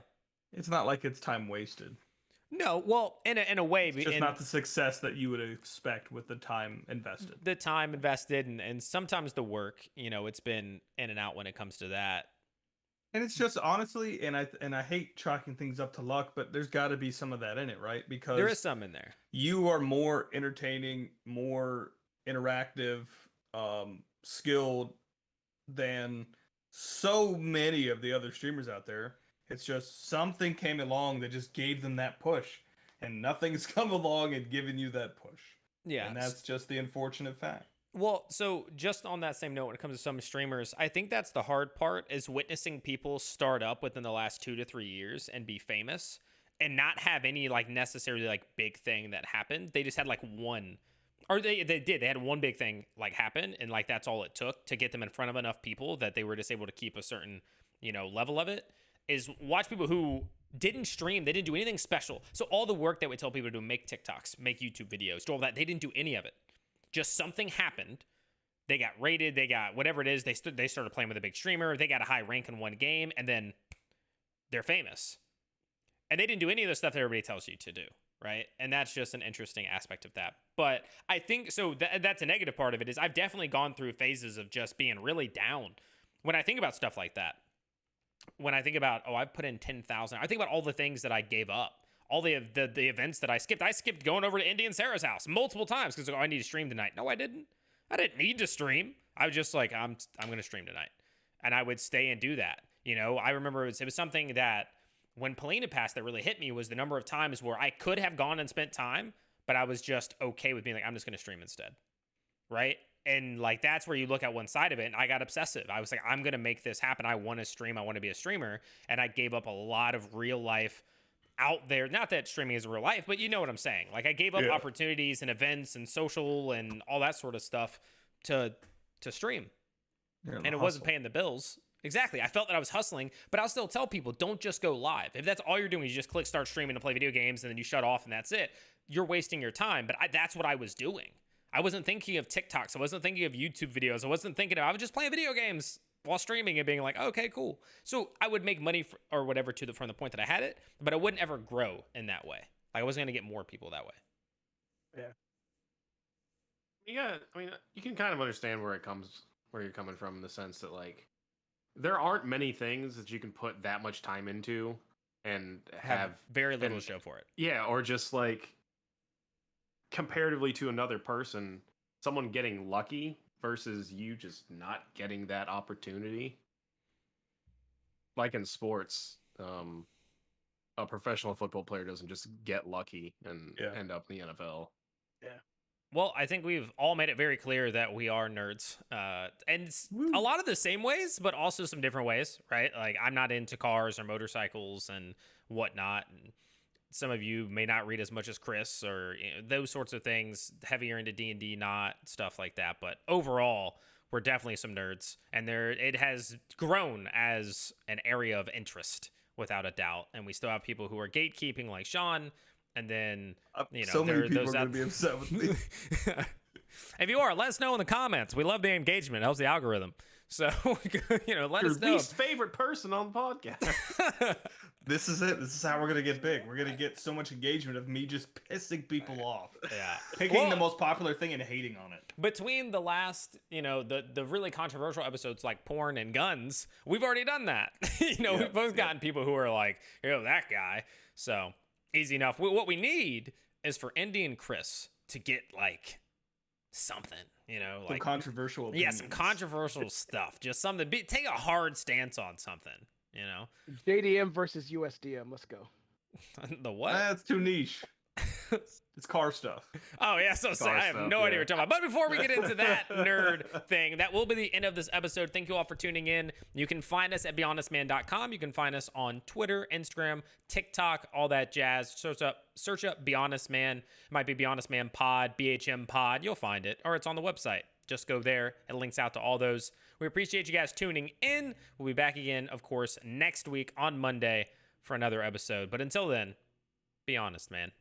it's not like it's time wasted. No, well, in a way, It's just not the success that you would expect with the time invested. The time invested, and sometimes the work. It's been in and out when it comes to that. And it's just honestly, and I hate chalking things up to luck, but there's got to be some of that in it, right? Because there is some in there. You are more entertaining, more interactive, skilled than so many of the other streamers out there. It's just something came along that just gave them that push, and nothing's come along and given you that push. Yeah, and that's just the unfortunate fact. Well, so just on that same note, when it comes to some streamers, I think that's the hard part, is witnessing people start up within the last 2 to 3 years and be famous and not have any like necessarily like big thing that happened. They just had like one, or they had one big thing like happen, and like that's all it took to get them in front of enough people that they were just able to keep a certain level of it. Is watch people who didn't stream, they didn't do anything special. So all the work that we tell people to do, make TikToks, make YouTube videos, do all that, they didn't do any of it. Just something happened. They got rated. They got whatever it is. They started playing with a big streamer. They got a high rank in one game, and then they're famous. And they didn't do any of the stuff that everybody tells you to do, right? And that's just an interesting aspect of that. But I think so. That's a negative part of it. Is I've definitely gone through phases of just being really down when I think about stuff like that. When I think about I've put in 10,000. I think about all the things that I gave up. All the events that I skipped. I skipped going over to Indy and Sarah's house multiple times because I need to stream tonight. No, I didn't. I didn't need to stream. I was just like, I'm going to stream tonight. And I would stay and do that. I remember it was something that when Polina passed that really hit me was the number of times where I could have gone and spent time, but I was just okay with being like, I'm just going to stream instead. Right? And like, that's where you look at one side of it. And I got obsessive. I was like, I'm going to make this happen. I want to stream. I want to be a streamer. And I gave up a lot of real life out there. Not that streaming is real life, but you know what I'm saying. Like I gave up opportunities and events and social and all that sort of stuff to stream. And it wasn't paying the bills. Exactly. I felt that I was hustling, but I'll still tell people, don't just go live. If that's all you're doing, you just click start streaming to play video games and then you shut off and that's it. You're wasting your time. But that's what I was doing. I wasn't thinking of TikToks. I wasn't thinking of YouTube videos. I was just playing video games while streaming and being like, okay, cool. So I would make money or whatever from the point that I had it, but I wouldn't ever grow in that way. Like I wasn't going to get more people that way. Yeah. I mean, you can kind of understand where you're coming from in the sense that like, there aren't many things that you can put that much time into and have very little show for it. Yeah. Or just like comparatively to another person, someone getting lucky versus you just not getting that opportunity. Like in sports, a professional football player doesn't just get lucky and end up in the NFL. Yeah. Well, I think we've all made it very clear that we are nerds. And a lot of the same ways, but also some different ways, right? Like I'm not into cars or motorcycles and whatnot. And some of you may not read as much as Chris, or those sorts of things, heavier into D&D, not stuff like that. But overall, we're definitely some nerds, and it has grown as an area of interest without a doubt. And we still have people who are gatekeeping, like Sean, and then so many people are going to be upset with me. If you are, let us know in the comments. We love the engagement. It helps the algorithm. So, let us know. Least favorite person on the podcast. This is it. This is how we're going to get big. We're going to get so much engagement of me just pissing people off. Yeah. Picking the most popular thing and hating on it. Between the last, the really controversial episodes like porn and guns, we've already done that. We've both gotten people who are like, that guy. So, easy enough. What we need is for Indy and Chris to get like something, some controversial opinions. Yeah, some controversial stuff. Just something. Take a hard stance on something, JDM versus USDM. Let's go. The what? That's too niche. It's car stuff. Oh, yeah. So I have no idea what you're talking about. But before we get into that nerd thing, that will be the end of this episode. Thank you all for tuning in. You can find us at BeHonestMan.com. You can find us on Twitter, Instagram, TikTok, all that jazz. Search up Be Honest Man. It might be Be Honest Man Pod, BHM Pod. You'll find it. Or it's on the website. Just go there. It links out to all those. We appreciate you guys tuning in. We'll be back again, of course, next week on Monday for another episode. But until then, be honest, man.